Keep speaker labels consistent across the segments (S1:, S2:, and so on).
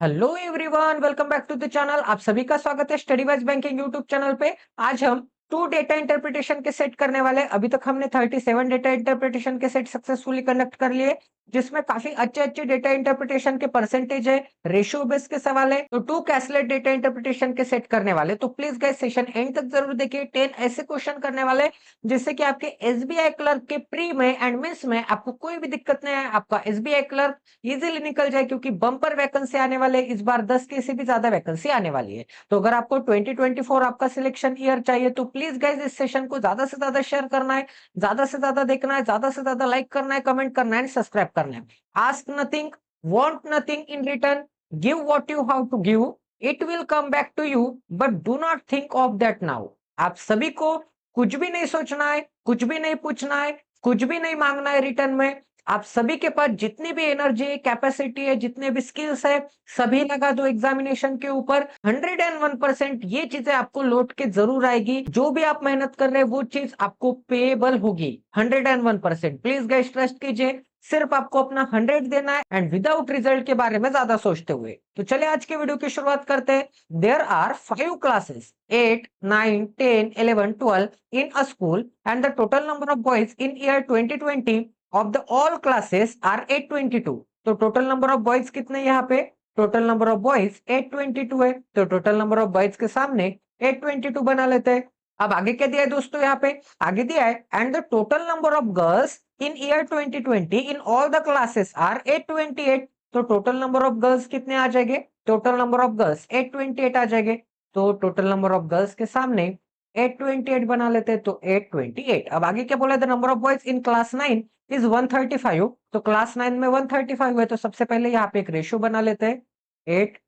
S1: Hello everyone, welcome back to the channel. आप सभी का स्वागत है study wise banking YouTube channel पे। आज हम टू डेटा इंटरप्रिटेशन के सेट करने वाले हैं। अभी तक हमने 37 डेटा इंटरप्रिटेशन के सेट सक्सेसफुली कंडक्ट कर लिए, जिसमें काफी अच्छे अच्छे डेटा इंटरप्रिटेशन के परसेंटेज है, रेशियो बेस के सवाल है। तो टू कैसलेट डेटा इंटरप्रिटेशन के सेट करने वाले, तो प्लीज गाइस सेशन एंड तक जरूर देखिए। 10 ऐसे क्वेश्चन करने वाले जिससे कि आपके एसबीआई क्लर्क के प्री में एंड मिस में आपको कोई भी दिक्कत नहीं है। आपका एसबीआई क्लर्क इजीली निकल जाए, क्योंकि बम्पर वैकेंसी आने वाले इस बार 10 के से भी ज्यादा वैकेंसी आने वाली है। तो अगर आपको 2024 आपका सिलेक्शन ईयर चाहिए तो प्लीज गाइज इस सेशन को ज्यादा से ज्यादा शेयर करना है, ज्यादा से ज्यादा देखना है, ज्यादा से ज्यादा लाइक करना है, कमेंट करना है, सब्सक्राइब करना है। Ask nothing, want nothing in return, give what you have to give, it will come back to you, but do not think of that now. आप सभी को कुछ भी नहीं सोचना है, कुछ भी नहीं पूछना है, कुछ भी नहीं मांगना है रिटर्न में। आप सभी के पास जितनी भी एनर्जी है, कैपेसिटी है, जितने भी स्किल्स है, सभी लगा दो एग्जामिनेशन के ऊपर। 101% ये चीजें आपको लौट के जरूर आएगी। जो भी आप मेहनत कर रहे हैं वो चीज आपको पेएबल होगी 101%। प्लीज गाइस ट्रस्ट कीजिए, सिर्फ आपको अपना 100 देना है एंड विदाउट रिजल्ट के बारे में ज्यादा सोचते हुए। तो चलिए आज के वीडियो की शुरुआत करते हैं। There are 5 classes 8, 9, 10, 11, 12 in a school, and the total number of boys in year 2020 of the all classes are 822। तो टोटल नंबर ऑफ बॉयज कितने यहाँ पे? टोटल नंबर ऑफ बॉयज 822 है, तो टोटल नंबर ऑफ बॉयज के सामने 822 बना लेते हैं। अब आगे क्या दिया है दोस्तों? यहाँ पे आगे दिया है and the total number of girls in year 2020 in all the classes are 828। तो टोटल नंबर ऑफ गर्ल्स कितने आ जाएंगे? टोटल नंबर ऑफ गर्ल्स 828 आ जाएंगे। तो टोटल नंबर ऑफ गर्ल्स के सामने 828 बना लेते हैं, तो 828। अब आगे क्या बोला? The number of boys in class 9 is 135। तो क्लास 9 में 135 है, तो सबसे पहले यहाँ पे एक रेशियो बना लेते हैं। 8,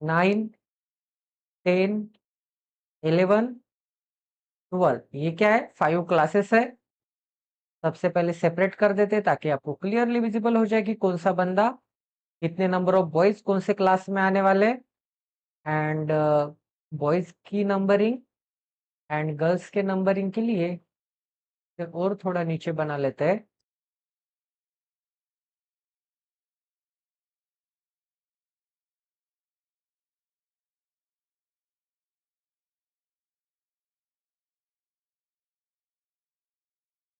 S1: 9, 10, 11, 12। ये क्या है? 5 क्लासेस है। सबसे पहले सेपरेट कर देते हैं ताकि आपको क्लियरली विजिबल हो जाए कि कौन सा बंदा, कितने नंबर ऑफ बॉयज कौन से क्लास में आने वाले, एंड बॉयज की नंबरिंग एंड गर्ल्स के नंबरिंग के लिए फिर और थोड़ा नीचे बना लेते हैं।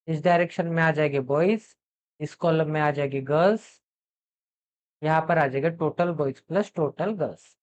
S1: इस डायरेक्शन में आ जाएंगे बॉयज, इस कॉलम में आ जाएगी गर्ल्स, यहाँ पर आ जाएगा total boys plus total girls.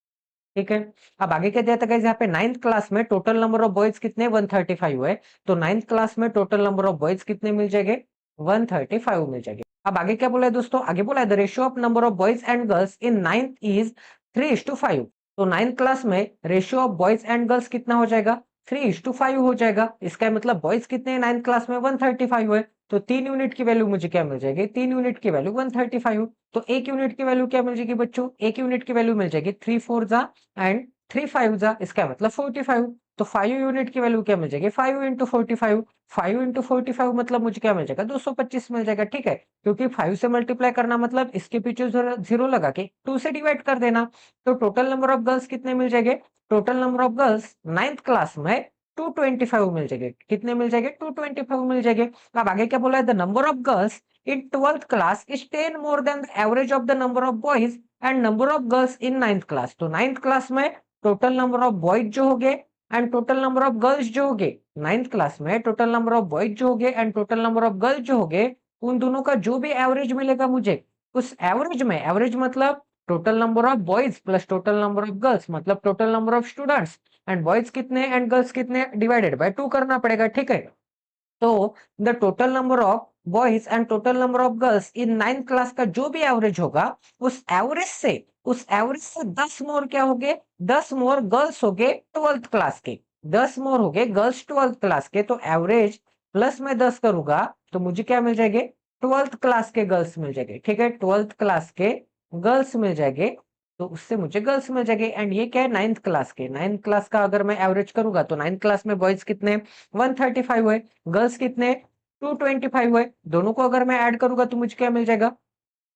S1: ठीक है। अब आगे क्या दिया था गाइस? यहाँ पे 9th क्लास में टोटल नंबर ऑफ बॉयज कितने? 135 है। तो 9th क्लास में टोटल नंबर ऑफ बॉयज कितने मिल जाएंगे? 135 मिल जाएंगे। अब आगे क्या बोला है दोस्तों? आगे बोला है the ratio of number of boys and girls in 9th is 3:5। तो 9th क्लास में ratio of boys and girls कितना हो जाएगा? 3:5 हो जाएगा। इसका मतलब बॉयज कितने हैं 9th क्लास में? 135 है। तो 3 यूनिट की वैल्यू मुझे क्या मिल जाएगी? 3 यूनिट की वैल्यू 135। तो 1 यूनिट की वैल्यू क्या मिल जाएगी बच्चों? 1 यूनिट की वैल्यू मिल जाएगी 3 4 जा एंड 3 5 जा, इसका मतलब 45। तो 5 यूनिट की वैल्यू क्या मिल जाएगी? 5 इंटू 45। 5 इंटू 45 मतलब मुझे क्या मिल जाएगा? 225 मिल जाएगा। ठीक है, क्योंकि 5 से मल्टीप्लाई करना मतलब इसके पीछे जीरो लगा के 2 से डिवाइड कर देना। तो टोटल नंबर ऑफ गर्ल्स कितने मिल जाएंगे? Total number of girls 9th class में 225 मिल जाएंगे। कितने मिल जाएंगे? 225 मिल जाएंगे। अब आगे क्या बोला है? The number of girls in 12th class is 10 more than the average of the number of boys and number of girls in 9th class। तो 9th क्लास में टोटल नंबर ऑफ बॉयज जो हो गए and total number of girls जो हो गए, 9th class में total number of boys जो हो गए and total number of girls जो हो गए, उन दोनों का जो भी एवरेज मिलेगा मुझे, उस एवरेज में, एवरेज मतलब total number of boys plus total number of girls, मतलब total number of students and boys कितने एंड गर्ल्स कितने, डिवाइडेड बाय 2 करना पड़ेगा। ठीक है। तो the total number of boys and total number of girls in 9th class का जो भी एवरेज होगा, उस एवरेज से 10 मोर क्या हो गए? 10 मोर गर्ल्स हो गए 12th क्लास के। 10 मोर हो गए गर्ल्स 12th क्लास के। तो एवरेज प्लस में 10 करूंगा तो मुझे क्या मिल जाएंगे? 12th क्लास के गर्ल्स मिल जाएंगे। ठीक है, 12th क्लास के गर्ल्स मिल जाएंगे। तो उससे मुझे गर्ल्स मिल जाएंगे। एंड ये क्या है? 9th क्लास के। 9th क्लास का अगर मैं एवरेज करूंगा तो 9th क्लास में बॉयज कितने? 135 है। गर्ल्स कितने? 225 है। दोनों को अगर मैं ऐड करूंगा तो मुझे क्या मिल जाएगा?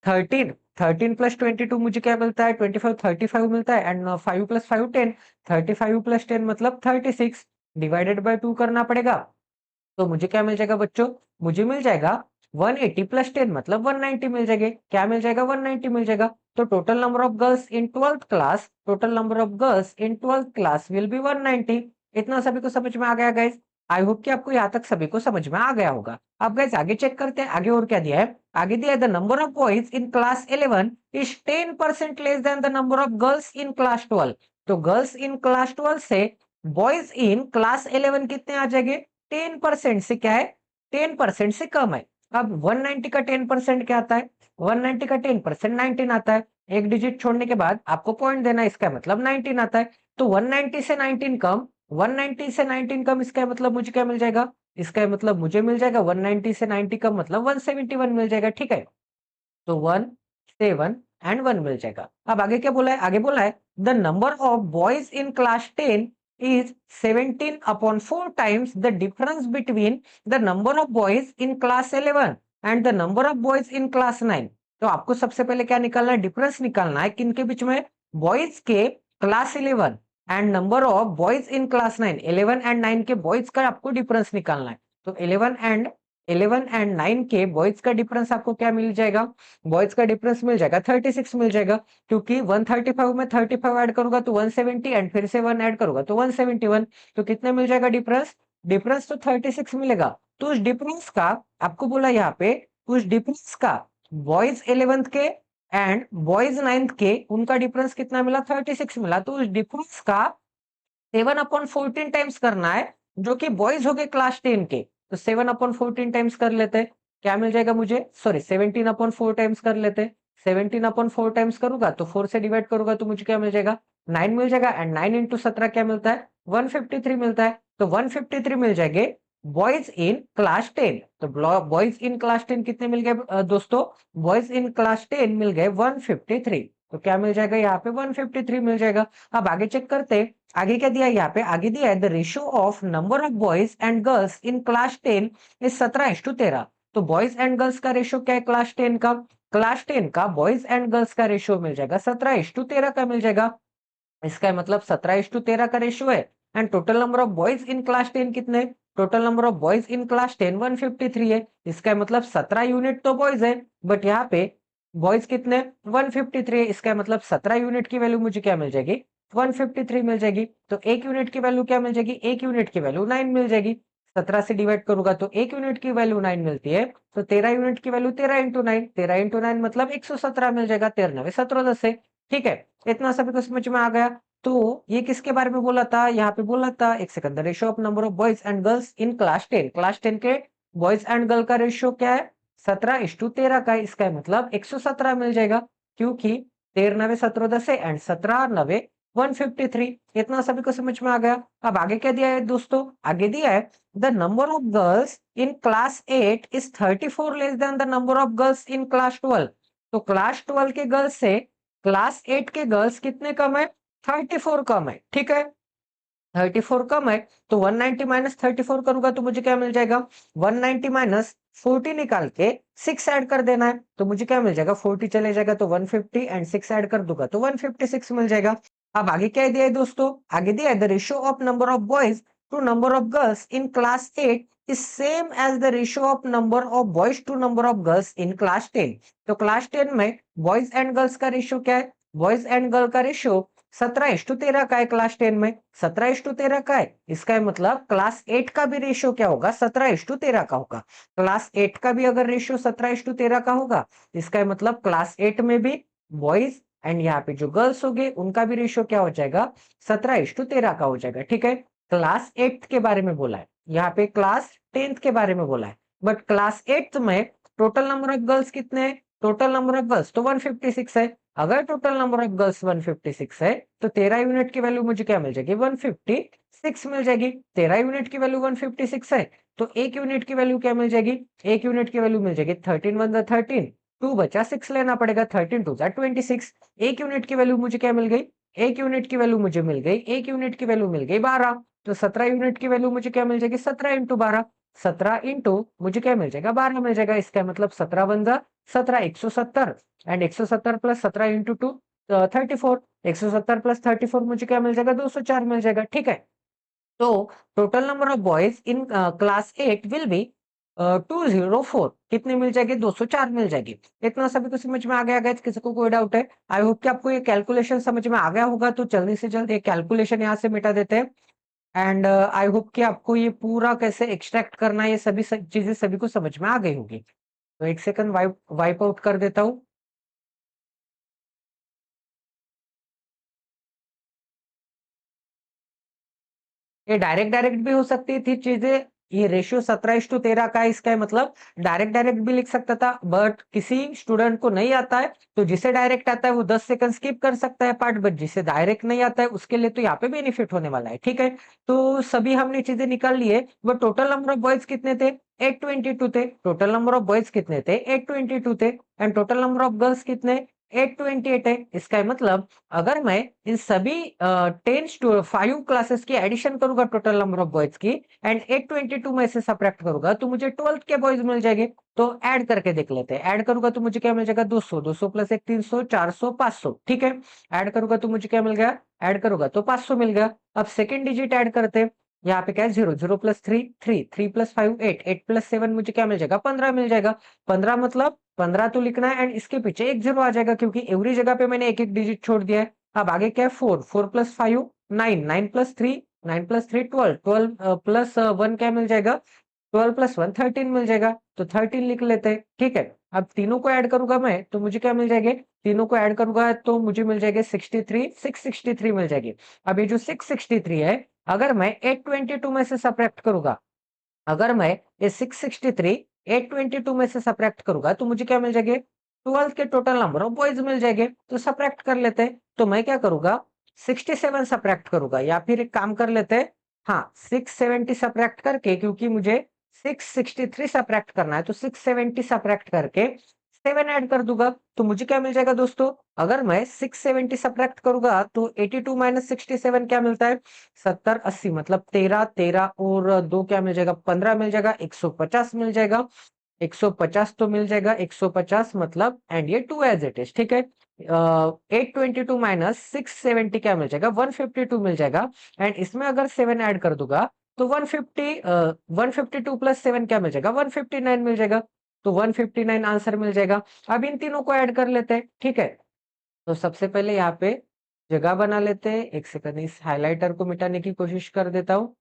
S1: 13। 13 प्लस 22 मुझे क्या मिलता है? 25, 35 मिलता है। And 5 plus 5 10। 35 प्लस 10 मतलब 36, डिवाइडेड बाय 2 करना पड़ेगा। तो मुझे क्या मिल जाएगा बच्चों? मुझे मिल जाएगा 180 प्लस 10 मतलब 190 मिल जाएगी। क्या मिल जाएगा? 190 मिल जाएगा। तो total number of girls in 12th class, total number of girls in 12th class will be 190। इतना सभी को समझ में आ गया गाइस? आई होप कि आपको यहाँ तक सभी को समझ में आ गया होगा। अब गाइस आगे चेक करते हैं, आगे और क्या दिया है। आगे दिया है the number of boys in class 11 is 10% less than the number of girls in class 12। तो गर्ल्स इन क्लास 12 से बॉयज इन क्लास 11 कितने आ जाएंगे? 10% से क्या है? 10% से कम है। अब 190 का 10% क्या आता है? 190 का 10% 19 आता है। एक डिजिट छोड़ने के बाद आपको पॉइंट देना, इसका मतलब 19 आता है। तो 190 से 19 कम, 190 से 19 कम, इसका मतलब मुझे क्या मिल जाएगा? इसका मतलब मुझे मिल जाएगा 190 से 90 कम मतलब 171 मिल जाएगा। ठीक है, तो 1 7 एंड 1 मिल जाएगा। अब आगे क्या बोला है? आगे बोला है the number of boys in class 10 is 17/4 times the difference between the number of boys in class 11 and the number of boys in class 9। तो आपको सबसे पहले क्या निकालना है? डिफरेंस निकालना है किनके बीच में? बॉयज के class 11 and number of boys in class 9। 11 and 9 के बॉयज का आपको डिफरेंस निकालना है। तो 11 एंड 9 के बॉयज का डिफरेंस आपको क्या मिल जाएगा? बॉयज का डिफरेंस मिल जाएगा 36 मिल जाएगा, क्योंकि 135 में 35 ऐड करूंगा तो 170 एंड फिर से 1 ऐड करूंगा तो 171। तो कितने मिल जाएगा डिफरेंस? डिफरेंस तो 36 मिलेगा। तो उस डिफरेंस का आपको बोला यहाँ पे, उस डिफरेंस का बॉयज 11th के एंड बॉयज 9th के उनका डिफरेंस कितना मिला? 36 मिला। तो उस डिफरेंस का 7/14 टाइम्स करना है, जो कि बॉयज हो गए क्लास 10 के। तो 7/14 टाइम्स कर लेते हैं। क्या मिल जाएगा मुझे? सॉरी, 17/4 टाइम्स कर लेते हैं। 17/4 टाइम्स करूंगा तो 4 से डिवाइड करूंगा तो मुझे क्या मिल जाएगा? 9 मिल जाएगा। एंड 9 इंटू 17 क्या मिलता है? 153 मिलता है। तो 153 मिल जाएंगे बॉयज इन क्लास 10। तो बॉयज इन क्लास 10 कितने मिल गए दोस्तों? बॉयज इन क्लास 10 मिल गए 153। तो क्या मिल जाएगा यहाँ पे? 153 मिल जाएगा। अब आगे चेक करते हैं, आगे क्या दिया है यहाँ पे? आगे दिया है the ratio of number of boys and girls in class 10 is 17:13। तो बॉयज एंड गर्ल्स का रेशियो क्या है क्लास 10 का? क्लास 10 का बॉयज एंड गर्ल्स का रेशियो मिल जाएगा 17:13 का मिल जाएगा। इसका मतलब 17:13 का रेशियो है। And total number of boys in class 10 कितने? Total number of boys in class 10 153 है। इसका मतलब 17 यूनिट तो बॉयज है, बट यहाँ पे बॉयज कितने? 153 है। इसका मतलब 17 यूनिट की वैल्यू मुझे क्या मिल जाएगी? 153 मिल जाएगी। तो एक यूनिट की वैल्यू क्या मिल जाएगी? एक यूनिट की वैल्यू 9 मिल जाएगी। 17 से डिवाइड करूंगा तो एक यूनिट की वैल्यू 9 मिलती है। तो 13 यूनिट की वैल्यू 13 इंटू 9, 13 इंटू 9 मतलब 117 मिल जाएगा। 13 9 17 10 है। ठीक है, इतना सभी को समझ में आ गया। तो ये किसके बारे में बोला था? यहाँ पे बोला था, एक second, the ratio of number of boys and girls in class 10। Class 10 के बॉयज एंड गर्ल का रेशियो क्या है? 17:13 का है। इसका मतलब 117 मिल जाएगा, क्योंकि 13 9 17 10 है एंड 17 9 153। इतना सभी को समझ में आ गया। अब आगे क्या दिया है दोस्तों? आगे दिया है the number of girls in class 8 is 34 less than the number of girls in class 12। तो क्लास 12 के गर्ल्स से क्लास 8 के गर्ल्स कितने कम है? 34 कम है। ठीक है, 34 कम है। तो 190 माइनस 34 करूंगा तो मुझे क्या मिल जाएगा? 190 माइनस 40 निकाल के 6 ऐड कर देना है तो मुझे क्या मिल जाएगा? 40 चले जाएगा तो 150 एंड 6 ऐड कर दूंगा तो 156 मिल जाएगा। अब आगे क्या दिया है दोस्तों? आगे दिया है the ratio of number of boys to number of girls in class 8 is same as the ratio of number of boys to number of girls in class 10। तो क्लास 10 में बॉयज एंड गर्ल्स का ratio क्या है? Boys and girl का ratio 17:13 का है। Class 10 में 17:13 का है। इसका मतलब क्लास 8 का भी रेशियो क्या होगा? 17:13 का होगा। क्लास 8 का भी अगर रेशियो 17:13 का होगा, इसका मतलब क्लास 8 में भी बॉयज एंड यहाँ पे जो गर्ल्स होंगे उनका भी रेशियो क्या हो जाएगा? 17:13 का हो जाएगा। ठीक है, क्लास 8 के बारे में बोला है, यहाँ पे क्लास 10th के बारे में बोला है। बट क्लास 8 में टोटल नंबर ऑफ गर्ल्स कितने हैं? टोटल नंबर ऑफ गर्ल्स तो 156 है। अगर टोटल नंबर ऑफ गर्ल्स 156 है तो 13 यूनिट की वैल्यू मुझे क्या मिल जाएगी? 156 मिल जाएगी। 13 यूनिट की वैल्यू 156 है तो एक यूनिट की वैल्यू क्या मिल जाएगी? एक यूनिट की वैल्यू मिल जाएगी 13 1 13, 2 बचा 6 लेना पड़ेगा, 13 2 26। एक यूनिट की वैल्यू मुझे क्या मिल गई? एक यूनिट की वैल्यू मुझे मिल गई, एक यूनिट की वैल्यू मिल गई 12। तो 17 यूनिट की वैल्यू मुझे क्या मिल जाएगी? 17 इंटू 12, 17 इंटू मुझे क्या मिल जाएगा? 12 मिल जाएगा। इसका मतलब 17 बन 17 170 एंड 170 प्लस 17 इंटू 2 34। 170 प्लस 34 मुझे क्या मिल जाएगा? 204 मिल जाएगा। ठीक है, तो total number of boys in class 8 will be 204 कितने मिल जाएगी? 204 मिल जाएगी। इतना सभी को समझ में आ गया गाइस? किसी को कोई डाउट है? आई होप कि आपको ये कैलकुलेशन समझ में आ गया होगा, तो जल्दी से जल्द ये कैलकुलेशन यहाँ से मिटा देते हैं। एंड आई होप कि आपको ये पूरा कैसे एक्सट्रैक्ट करना है, ये सभी चीजें सभी को समझ में आ गई होगी। तो एक सेकंड वाइप वाइप आउट कर देता हूँ। ये डायरेक्ट डायरेक्ट भी हो सकती थी चीजें। ये रेशियो 17:13 का है, इसका है मतलब डायरेक्ट डायरेक्ट भी लिख सकता था, बट किसी स्टूडेंट को नहीं आता है, तो जिसे डायरेक्ट आता है वो 10 सेकंड स्किप कर सकता है पार्ट, बट जिसे डायरेक्ट नहीं आता है उसके लिए तो यहाँ पे बेनिफिट होने वाला है। ठीक है, तो सभी हमने चीजें निकाल ली है। But total number of boys कितने थे? 822 थे। टोटल नंबर ऑफ बॉयज कितने थे? 822 थे। And total number of girls कितने? 828 है। इसका मतलब अगर मैं इन सभी 5 क्लासेस की एडिशन करूंगा टोटल नंबर ऑफ बॉयज की, एंड 822 में से सब्ट्रैक्ट करूंगा, तो मुझे 12th के बॉयज मिल जाएंगे। तो ऐड करके देख लेते हैं। ऐड करूंगा तो मुझे क्या मिल जाएगा? 200, 200 प्लस 1 300, 400, 500। ठीक है, ऐड करूंगा तो मुझे क्या मिल गया? ऐड करूंगा तो 500 मिल गया। अब सेकेंड डिजिट ऐड करते हैं। यहाँ पे क्या है? 0, 0 प्लस 3 3, 3 प्लस 5 8, 8 प्लस 7 मुझे क्या मिल जाएगा? 15 मिल जाएगा। 15 मतलब 15 तो लिखना है, एंड इसके पीछे एक 0 आ जाएगा, क्योंकि एवरी जगह पे मैंने एक एक डिजिट छोड़ दिया है। अब आगे क्या है? 4, 4 प्लस 5 9, 9 प्लस 3 9 प्लस 3 12, 12 प्लस 1 क्या मिल जाएगा? 12 प्लस 1 13 मिल जाएगा। तो 13 लिख लेते हैं। ठीक है, अब तीनों को ऐड करूंगा मैं, तो मुझे क्या मिल जाएंगे? तीनों को ऐड करूंगा तो मुझे मिल जाएंगे 63, 663 मिल जाएगी। अब ये जो 663 है, अगर मैं 822 में से सब्ट्रैक्ट करूंगा, अगर मैं ये 663 822 में से सब्ट्रैक्ट करूंगा, तो मुझे क्या मिल जाएंगे? 12 के टोटल नंबर ऑफ बॉयज मिल जाएंगे। तो सब्ट्रैक्ट कर लेते हैं। तो मैं क्या करूंगा? 67 सब्ट्रैक्ट करूंगा, या फिर एक काम कर लेते हैं। हाँ, 670 सब्ट्रैक्ट करके, क्योंकि मुझे 663 सब्ट्रैक्ट करना है, तो 670 सब्ट्रैक्ट करके 7 ऐड कर दूंगा। तो मुझे क्या मिल जाएगा दोस्तों? अगर मैं 670 सब्ट्रैक्ट करूंगा, तो 82 माइनस 67 क्या मिलता है? 70 80 मतलब 13, 13 और 2 क्या मिल जाएगा? 15 मिल जाएगा। 150 मिल जाएगा। 150 तो मिल जाएगा। 150 मतलब, एंड ये 2 एज इट इज। ठीक है, 822 माइनस 670 क्या मिल जाएगा? 152 मिल जाएगा। एंड इसमें अगर 7 ऐड कर दूंगा, तो 152 प्लस 7 क्या मिल जाएगा? 159 मिल जाएगा। तो 159 आंसर मिल जाएगा। अब इन तीनों को ऐड कर लेते हैं। ठीक है, तो सबसे पहले यहाँ पे जगह बना लेते हैं। एक सेकंड, इस हाइलाइटर को मिटाने की कोशिश कर देता हूँ।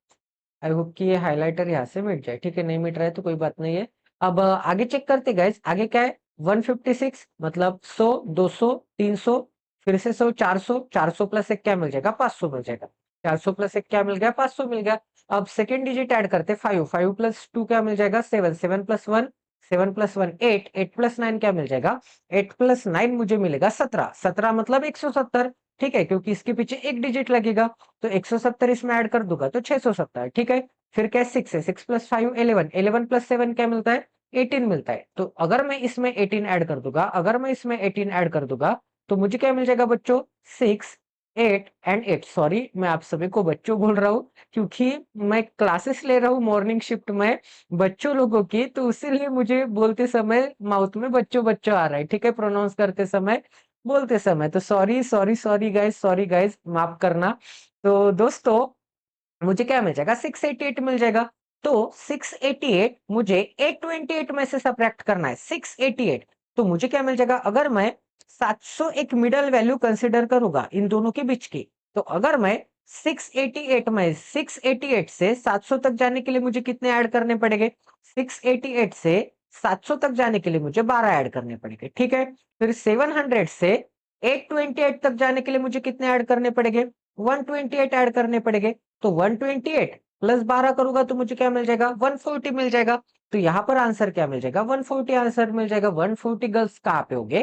S1: आई होप कि ये हाइलाइटर यहाँ से मिट जाए। ठीक है, नहीं मिट रहा है तो कोई बात नहीं है। अब आगे चेक करते गाइस। आगे क्या है? 156 मतलब 100, 200, 300, फिर से 100, 400, 400 प्लस एक क्या मिल जाएगा? 500 मिल जाएगा। 400 प्लस एक क्या मिल गया? 500 मिल गया। अब सेकेंड डिजिट ऐड करते 5, 5 प्लस 2 क्या मिल जाएगा? 7, 7 प्लस 1 7 प्लस 1 8, 8 प्लस 9 क्या मिल जाएगा? 8 प्लस 9 मुझे मिलेगा 17, 17 मतलब 170। ठीक है, क्योंकि इसके पीछे एक डिजिट लगेगा, तो 170 इसमें ऐड कर दूंगा तो 670। ठीक है, फिर क्या? 6 है। 6 प्लस 5 11, 11 प्लस 7 क्या मिलता है? 18 मिलता है। तो अगर मैं इसमें 18 ऐड कर दूंगा, अगर मैं इसमें 18 ऐड कर दूंगा, तो मुझे क्या मिल जाएगा बच्चों? 6 8 एंड 8। सॉरी, मैं आप सभी को बच्चों बोल रहा हूँ, क्योंकि मैं क्लासेस ले रहा हूँ मॉर्निंग शिफ्ट में बच्चों लोगों की, तो इसीलिए मुझे बोलते समय माउथ में बच्चों बच्चों आ रहा है। ठीक है, प्रोनाउंस करते समय, बोलते समय, तो sorry sorry sorry guys, sorry guys, माफ करना। तो दोस्तों, मुझे क्या मिल जाएगा? 688 मिल जाएगा। तो 688 मुझे 828 में से सब्ट्रैक्ट करना है। 688, तो मुझे क्या मिल जाएगा? अगर मैं 700 एक मिडल वैल्यू कंसिडर करूंगा इन दोनों के बीच की, तो अगर मैं 688 में 688 से 700 तक जाने के लिए मुझे कितने ऐड करने पड़ेंगे? 688 से 700 तक जाने के लिए मुझे 12 ऐड करने पड़ेंगे। ठीक है, फिर 700 से 828 तक जाने के लिए मुझे कितने ऐड करने पड़ेंगे? 128 ऐड करने पड़ेंगे। तो 128 प्लस 12 करूंगा तो मुझे क्या मिल जाएगा? 140 मिल जाएगा। तो यहाँ पर आंसर क्या मिल जाएगा? 140 आंसर मिल जाएगा। 140 गर्ल्स कहाँ पे होंगे?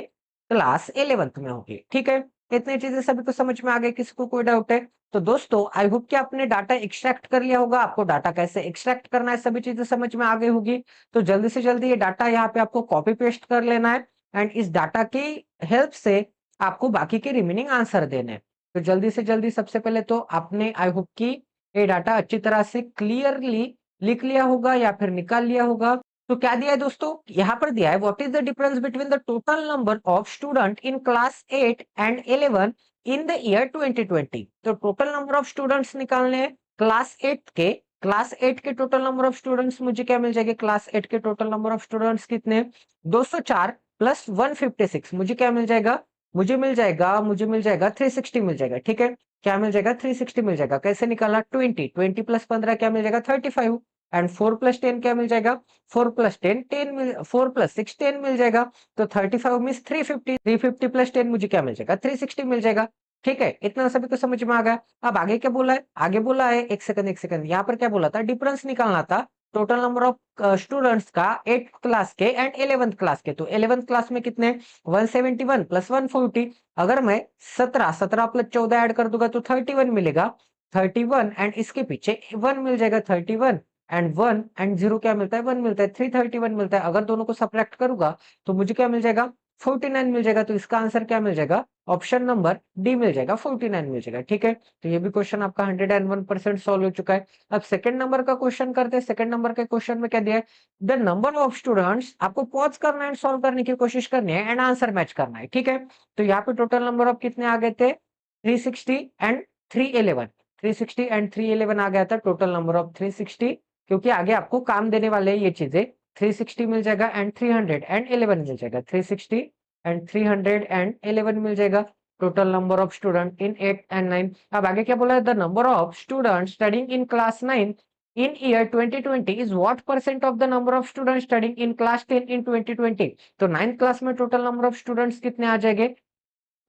S1: क्लास 11th में होगी। ठीक है, इतनी चीजें सभी को समझ में आ गई? किसी को कोई डाउट है? तो दोस्तों, आई होप कि आपने डाटा एक्सट्रैक्ट कर लिया होगा। आपको डाटा कैसे एक्सट्रैक्ट करना है सभी चीजें समझ में आ गई होगी। तो जल्दी से जल्दी ये डाटा यहाँ पे आपको कॉपी पेस्ट कर लेना है, एंड इस डाटा की हेल्प से आपको बाकी के रिमेनिंग आंसर देने हैं। तो जल्दी से जल्दी सबसे पहले तो आपने आई होप कि ये डाटा अच्छी तरह से क्लियरली लिख लिया होगा या फिर निकाल लिया होगा। तो क्या दिया है दोस्तों? यहाँ पर दिया है, what is the difference between the total number of student in class 8 and 11 in the year 2020। तो टोटल नंबर ऑफ स्टूडेंट्स निकालने हैं क्लास 8 के क्लास 8 के टोटल नंबर ऑफ स्टूडेंट्स मुझे क्या मिल जाएंगे, क्लास 8 के टोटल नंबर ऑफ स्टूडेंट्स कितने, 204 प्लस 156 मुझे क्या मिल जाएगा, मुझे मिल जाएगा 360 मिल जाएगा। ठीक है, क्या मिल जाएगा, 360 मिल जाएगा। कैसे निकाला, 20 प्लस 15 क्या मिल जाएगा, 35 एंड 4 प्लस 10 क्या मिल जाएगा, 4 प्लस 10 10 मिल 4 प्लस 6 10 मिल जाएगा। तो 35 मीन्स 350 प्लस 10 मुझे क्या मिल जाएगा, 360 मिल जाएगा। ठीक है, इतना सभी को समझ में आ गया। अब आगे क्या बोला है, आगे बोला है, एक सेकंड, यहाँ पर क्या बोला था, डिफरेंस निकालना था टोटल नंबर ऑफ स्टूडेंट्स का 8th क्लास के एंड 11th क्लास के। तो 11th क्लास में कितने, 171 प्लस 140। अगर मैं 17 प्लस 14 ऐड कर दूंगा तो 31 मिलेगा, 31 एंड इसके पीछे 1 मिल जाएगा, 31 एंड 1 एंड 0 क्या मिलता है, 1 मिलता है, 331 मिलता है। अगर दोनों को सब्ट्रैक्ट करूंगा तो मुझे क्या मिल जाएगा, 49 मिल जाएगा। तो इसका आंसर क्या मिल जाएगा, ऑप्शन नंबर डी मिल जाएगा, 49 मिल जाएगा। ठीक है, तो ये भी क्वेश्चन आपका 101% सॉल्व हो चुका है। अब सेकंड नंबर का क्वेश्चन करते हैं। सेकंड नंबर के क्वेश्चन में क्या दिया है, द नंबर ऑफ स्टूडेंट्स, आपको पॉज करना है, सॉल्व करने की कोशिश करनी है एंड आंसर मैच करना है। ठीक है, तो यहाँ पे टोटल नंबर ऑफ कितने आ गए थे, 360 एंड 311, 360 एंड 311 आ गया था टोटल नंबर ऑफ 360, क्योंकि आगे आपको काम देने वाले हैं ये चीजें। 360 मिल जाएगा एंड 311 मिल जाएगा, 360 एंड 311 मिल जाएगा total number of student in 8 and 9। अब आगे क्या बोला है, the number of student studying in class 9 in year 2020 is what percent of the number of students studying in class 10 in 2020। तो 9th क्लास में total number of students कितने आ जाएंगे,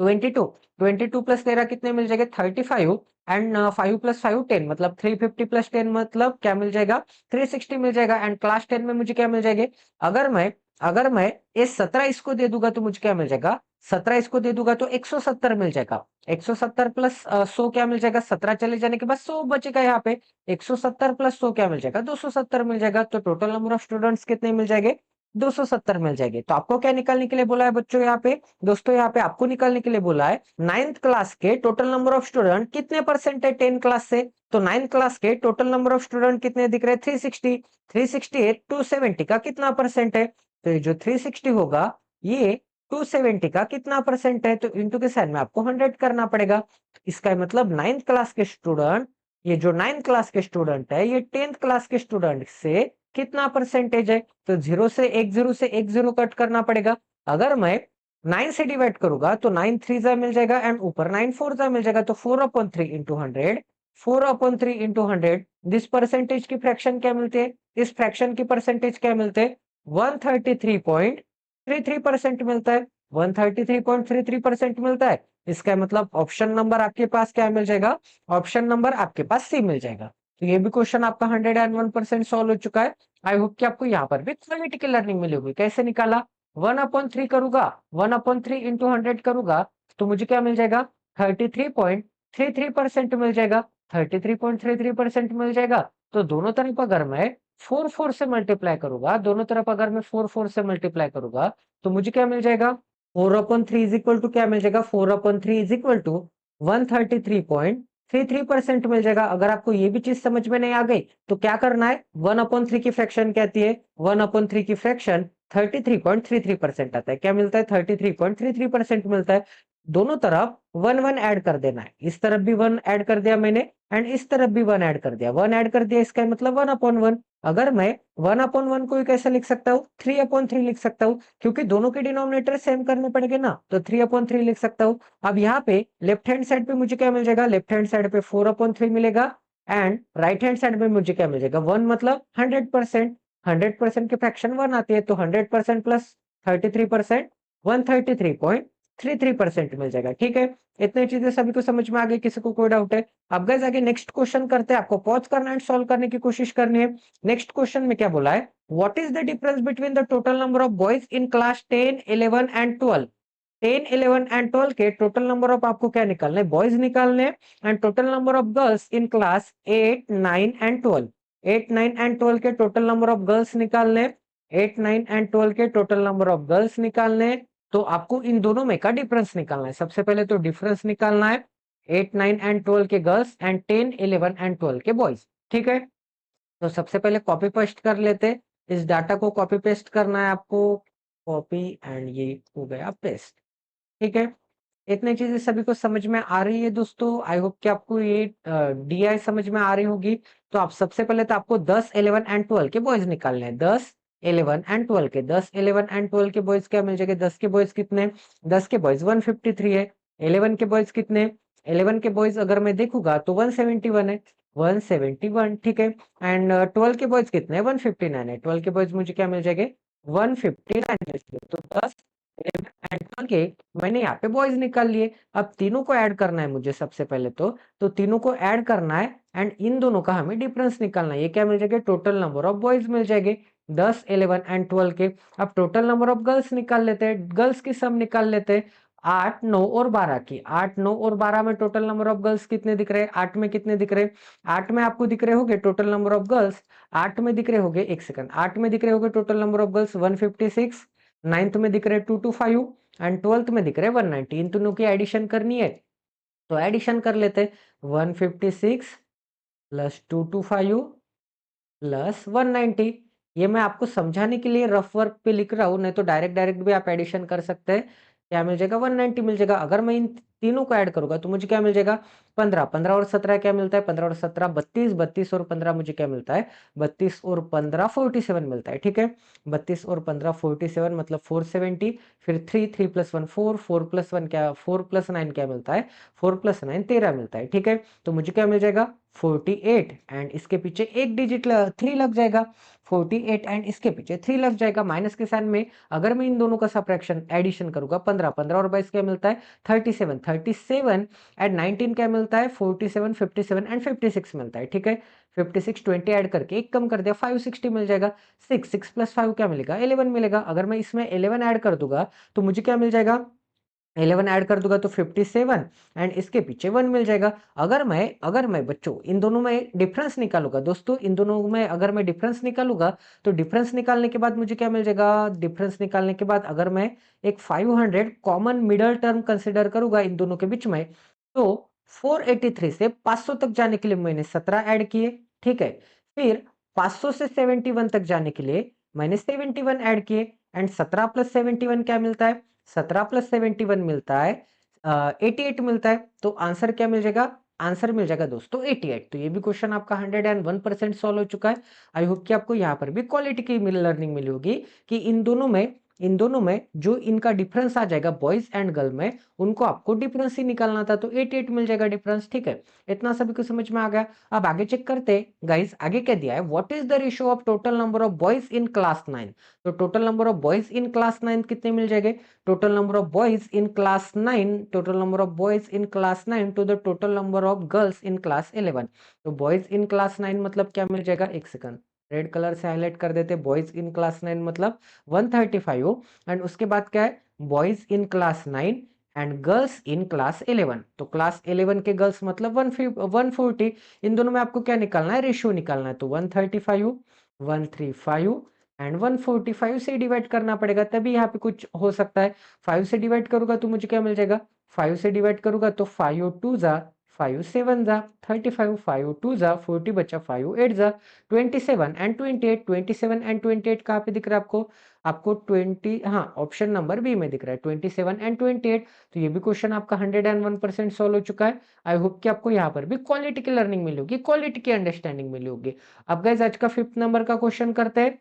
S1: 22, 22 प्लस 13 कितने मिल जाएंगे, 35 एंड 5 प्लस 5 10, मतलब 350 प्लस 10 मतलब क्या मिल जाएगा, 360 मिल जाएगा। एंड क्लास 10 में मुझे क्या मिल जाएंगे, अगर मैं ये 17 इसको दे दूंगा तो मुझे क्या मिल जाएगा, 17 इसको दे दूंगा तो 170 मिल जाएगा। 170 प्लस 100 क्या मिल जाएगा, 17 चले जाने के बाद 100 बचेगा यहाँ पे, 170 प्लस 100 क्या मिल जाएगा, 270 मिल जाएगा। तो टोटल नंबर ऑफ स्टूडेंट्स कितने मिल जाएंगे, 270 मिल जाएंगे। तो आपको क्या निकालने के लिए बोला है बच्चों, यहाँ पे दोस्तों, यहाँ पे आपको निकालने के लिए बोला है 9th क्लास के टोटल नंबर ऑफ स्टूडेंट कितने परसेंट है 10 क्लास से। तो 9th क्लास के टोटल नंबर ऑफ स्टूडेंट कितने दिख रहे हैं, 360, 360 है, 270 का कितना परसेंट है। तो ये जो 360 होगा ये 270 का कितना परसेंट है, तो इंटू के साइन में आपको 100 करना पड़ेगा। इसका मतलब 9th क्लास के स्टूडेंट, ये जो 9th क्लास के स्टूडेंट है ये 10th क्लास के स्टूडेंट से कितना परसेंटेज है। तो 0 से एक जीरो कट करना पड़ेगा। अगर मैं 9 से डिवाइड करूंगा तो 9 3 जा मिल जाएगा एंड ऊपर 9 4 जा मिल जाएगा। तो 4/3 इंटू 100, 4/3 इंटू 100, दिस परसेंटेज की फ्रैक्शन क्या मिलते हैं, इस फ्रैक्शन की परसेंटेज क्या मिलते हैं, 133.33% मिलता है, 133.33% मिलता है। इसका मतलब ऑप्शन नंबर आपके पास क्या मिल जाएगा, ऑप्शन नंबर आपके पास सी मिल जाएगा। तो ये भी क्वेश्चन आपका 101% सॉल्व हो चुका है। आई होप कि आपको यहाँ पर भी थ्योरेटिकल लर्निंग मिली होगी। कैसे निकाला, 1/3 करूंगा, 1/3 इंटू 100 करूंगा तो मुझे क्या मिल जाएगा, 33.33% मिल जाएगा, 33.33% मिल जाएगा। तो दोनों तरफ अगर मैं 4 से मल्टीप्लाई करूंगा, दोनों तरफ अगर मैं 4 से मल्टीप्लाई करूंगा तो मुझे क्या मिल जाएगा, 4/3 इज इक्वल टू क्या मिल जाएगा, 4/3 इज इक्वल टू 133.33% मिल जाएगा। अगर आपको ये भी चीज समझ में नहीं आ गई तो क्या करना है, 1/3 की फ्रैक्शन कहती है, 1/3 की फ्रैक्शन 33.33% आता है। क्या मिलता है, 33.33% मिलता है। दोनों तरफ 1 ऐड कर देना है, इस तरफ भी 1 ऐड कर दिया मैंने एंड इस तरफ भी 1 ऐड कर दिया, 1 ऐड कर दिया, इसका मतलब 1/1। अगर मैं 1/1 को कैसे लिख सकता हूँ, 3/3 लिख सकता हूँ, क्योंकि दोनों के डिनोमिनेटर सेम करने पड़ेंगे ना, तो 3/3 लिख सकता हूँ। अब यहाँ पे लेफ्ट हैंड साइड पे मुझे क्या मिल जाएगा, लेफ्ट हैंड साइड पे 4/3 मिलेगा एंड राइट हैंड साइड में मुझे क्या मिल जाएगा, 1 मतलब 100%, 100% की फ्रैक्शन 1 आती है, तो 100% प्लस 33%, 133.33% मिल जाएगा। ठीक है, इतनी चीजें सभी को समझ में आ गई, किसी को कोई डाउट है। अब गाइस आगे नेक्स्ट क्वेश्चन करते हैं, आपको पॉज करना एंड सॉल्व करने की कोशिश करनी है। नेक्स्ट क्वेश्चन में क्या बोला है, what is the difference between the total number of boys in class 10 11 and 12। 10 11 and 12 के टोटल नंबर ऑफ आपको क्या निकालने, बॉयज निकालने and total number of girls in class 8 9 and 12। 8 9 and 12 के टोटल नंबर ऑफ गर्ल्स निकालने, 8 9 and 12 के total number of girls निकालने। तो आपको इन दोनों में का डिफरेंस निकालना है। सबसे पहले तो डिफरेंस निकालना है 8 9 एंड 12 के गर्ल्स एंड 10 11 एंड 12 के बॉयज। ठीक है, तो सबसे पहले कॉपी पेस्ट कर लेते हैं, इस डाटा को कॉपी पेस्ट करना है आपको, कॉपी एंड ये हो गया पेस्ट। ठीक है, इतनी चीजें सभी को समझ में आ रही है दोस्तों। आई होप कि आपको ये डीआई समझ में आ रही होगी। तो आप सबसे पहले तो आपको 10, 11 एंड 12 के बॉयज निकालने हैं। 10, 11 एंड 12 के 10, 11 एंड 12 के बॉयज क्या मिल जाएंगे? 10 के बॉयज कितने? 10 के बॉयज 153 है। 11 के बॉयज कितने? 11 के बॉयज अगर मैं देखूंगा तो 171 है। 171 ठीक है। एंड 12 के बॉयज कितने? 159 है। 12 के बॉयज मुझे क्या मिल जाएंगे? 159। तो 10 एंड 12 के मैंने यहाँ पे बॉयज निकाल लिए। अब तीनों को ऐड करना है मुझे सबसे पहले तो तीनों को ऐड करना है एंड इन दोनों का हमें डिफरेंस निकालना है। ये क्या मिल जाएगा? टोटल नंबर ऑफ बॉयज मिल जाएंगे 10, 11 एंड 12 के। अब टोटल नंबर ऑफ गर्ल्स निकाल लेते हैं। गर्ल्स की सम निकाल लेते हैं 8, 9 और 12 की। 8, 9 और 12 में टोटल नंबर ऑफ गर्ल्स कितने दिख रहे हैं? 8 में कितने दिख रहे हैं? 8 में आपको दिख रहे होंगे टोटल नंबर ऑफ गर्ल्स। 8 में दिख रहे होंगे, एक सेकंड, 8 में दिख रहे होंगे total number of girls 156। 9th में दिख रहे 225 एंड 12th में दिख रहे 190। इन दोनों की एडिशन करनी है तो एडिशन कर लेते। 156 प्लस 225 प्लस 190। ये मैं आपको समझाने के लिए रफ वर्क पे लिख रहा हूं, नहीं तो डायरेक्ट डायरेक्ट भी आप एडिशन कर सकते हैं। क्या मिल जाएगा? 190 मिल जाएगा। अगर मैं इन तीनों को ऐड करूंगा तो मुझे क्या मिल जाएगा? 15। 15 और 17 क्या मिलता है? 15 और 17 32। 32 और 15 मुझे क्या मिलता है? 32 और 15 47 मिलता है। ठीक है। 32 और 15 47 मतलब 470। फिर 3, 3 प्लस 1 4, 4 प्लस 1 क्या? 4 प्लस 9 क्या मिलता है? 4 प्लस 9 13 मिलता है। ठीक है। तो मुझे क्या मिल जाएगा? 48 एंड इसके पीछे एक डिजिट 3 लग जाएगा। 48 एंड इसके पीछे 3 लग जाएगा। माइनस के साइन में अगर मैं इन दोनों का सब्ट्रैक्शन एडिशन करूंगा 15, 15 और 22 क्या मिलता है? 37। 37 एंड 19 क्या मिलता है? 47, 57 एंड 56 मिलता है। ठीक है। 56 20 ऐड करके एक कम कर दिया 560 मिल जाएगा। 6, 6 प्लस 5 क्या मिलेगा? 11 मिलेगा। अगर मैं इसमें 11 ऐड कर दूंगा तो मुझे क्या मिल जाएगा? 11 ऐड कर दूंगा तो 57 एंड इसके पीछे 1 मिल जाएगा। अगर मैं बच्चों इन दोनों में डिफरेंस निकालूंगा दोस्तों, इन दोनों में अगर मैं डिफरेंस निकालूंगा तो डिफरेंस निकालने के बाद मुझे क्या मिल जाएगा? डिफरेंस निकालने के बाद अगर मैं एक 500 कॉमन मिडल टर्म कंसिडर करूंगा इन दोनों के बीच में, तो 483 से 500 तक जाने के लिए मैंने 17 ऐड किए। ठीक है। फिर 500 से 71 तक जाने के लिए मैंने 71 ऐड किए एंड 17 प्लस 71 क्या मिलता है? 17 प्लस 71 मिलता है 88 मिलता है। तो आंसर क्या मिल जाएगा? आंसर मिल जाएगा दोस्तों 88। तो ये भी क्वेश्चन आपका 101% सॉल्व हो चुका है। आई होप कि आपको यहाँ पर भी क्वालिटी की लर्निंग मिली होगी कि इन दोनों में जो इनका डिफरेंस आ जाएगा बॉयज एंड गर्ल में, उनको आपको डिफरेंस ही निकालना था। तो 88 मिल जाएगा डिफरेंस। ठीक है। इतना सभी को समझ में आ गया। अब आगे चेक करते हैं गाइस, आगे क्या दिया है? What is the ratio of total number of boys in class 9? तो total number of boys in class 9 कितने मिल जाएंगे? total number of boys in class 9, total number of boys in class 9 to the total number of girls in class 11। तो boys in class 9 मतलब क्या मिल जाएगा? एक second, red colour से highlight कर देते। बॉयज इन क्लास 9 मतलब 135 एंड उसके बाद क्या है? Boys in class 9 and girls in class 11। तो क्लास 11 के गर्ल्स मतलब 140। इन दोनों में आपको क्या निकालना है? रेशियो निकालना है। तो 135, 135 एंड 145 से डिवाइड करना पड़ेगा तभी यहाँ पे कुछ हो सकता है। 5 से डिवाइड करूंगा तो मुझे क्या मिल जाएगा? 5 से डिवाइड करूंगा तो 5 2 जा 5 7 जा 35, 5 2 जा 40 बचा, 5 8 जा 27 एंड 28। 27 एंड 28 कहाँ पे दिख रहा है आपको? आपको 20, हाँ, ऑप्शन नंबर बी में दिख रहा है 27 एंड 28। तो ये भी क्वेश्चन आपका 101% सॉल्व हो चुका है। आई होप कि आपको यहाँ पर भी क्वालिटी की लर्निंग मिली होगी, क्वालिटी की अंडरस्टैंडिंग मिली होगी। अब गाइस आज का 5th नंबर का क्वेश्चन करते हैं।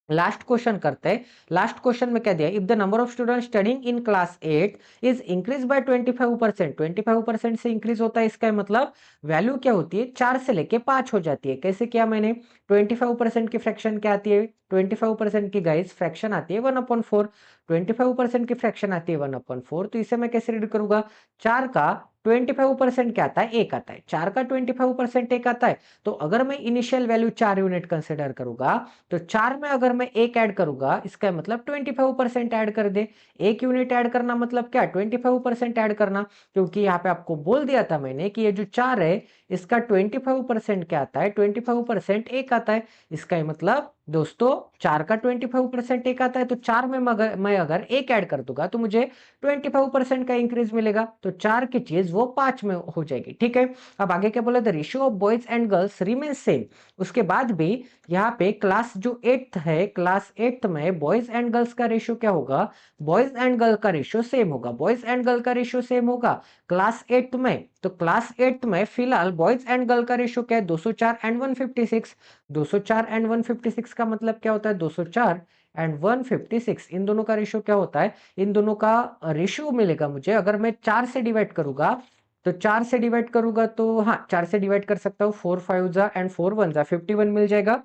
S1: लास्ट क्वेश्चन करते हैं। लास्ट क्वेश्चन में क्या दिया? If the number of student studying in class 8 is increase by 25%, 25% से इंक्रीज होता है, इसका मतलब वैल्यू क्या होती है? 4 से लेके 5 हो जाती है। कैसे किया मैंने? 25% की फ्रैक्शन क्या आती है? 25% की गाइस फ्रैक्शन आती है 1/4। 25% की फ्रैक्शन आती है 1/4। तो इसे मैं कैसे रीड करूंगा? 4 का 25% क्या आता है? 1 आता है। 4 का 25% 1 आता है। तो अगर मैं इनिशियल वैल्यू 4 यूनिट कंसिडर करूंगा तो 4 में अगर मैं 1 ऐड करूंगा इसका मतलब 25% ऐड कर दे। 1 यूनिट ऐड करना मतलब क्या? 25% ऐड करना। क्योंकि यहाँ पे आपको बोल दिया था मैंने कि ये जो 4 है इसका 25% क्या आता है? 25% 1 आता है। इसका मतलब दोस्तों 4 का 25% एक आता है, तो 4 में मैं अगर एक ऐड कर दूंगा तो मुझे 25% का इंक्रीज मिलेगा। तो 4 की चीज वो 5 में हो जाएगी। ठीक है, अब आगे क्या बोला, the ratio of boys and girls remain same. उसके बाद भी यहाँ पे क्लास जो 8th है, क्लास 8th में बॉयज एंड गर्ल्स का रेशियो क्या होगा, बॉयज एंड गर्ल का रेशियो सेम होगा। बॉयज एंड गर्ल का रेशियो सेम होगा क्लास 8th में, तो क्लास 8th में फिलहाल बॉयज एंड गर्ल का रेशियो क्या है, 204 एंड 156। 204 एंड 156 का मतलब क्या होता है, 204 एंड 156 इन दोनों का रेशियो क्या होता है, इन दोनों का रेशियो मिलेगा मुझे अगर मैं 4 से डिवाइड करूंगा। तो 4 से डिवाइड करूंगा तो हाँ 4 से डिवाइड कर सकता हूँ, 4 5 जा एंड 4 1 जा 51 मिल जाएगा।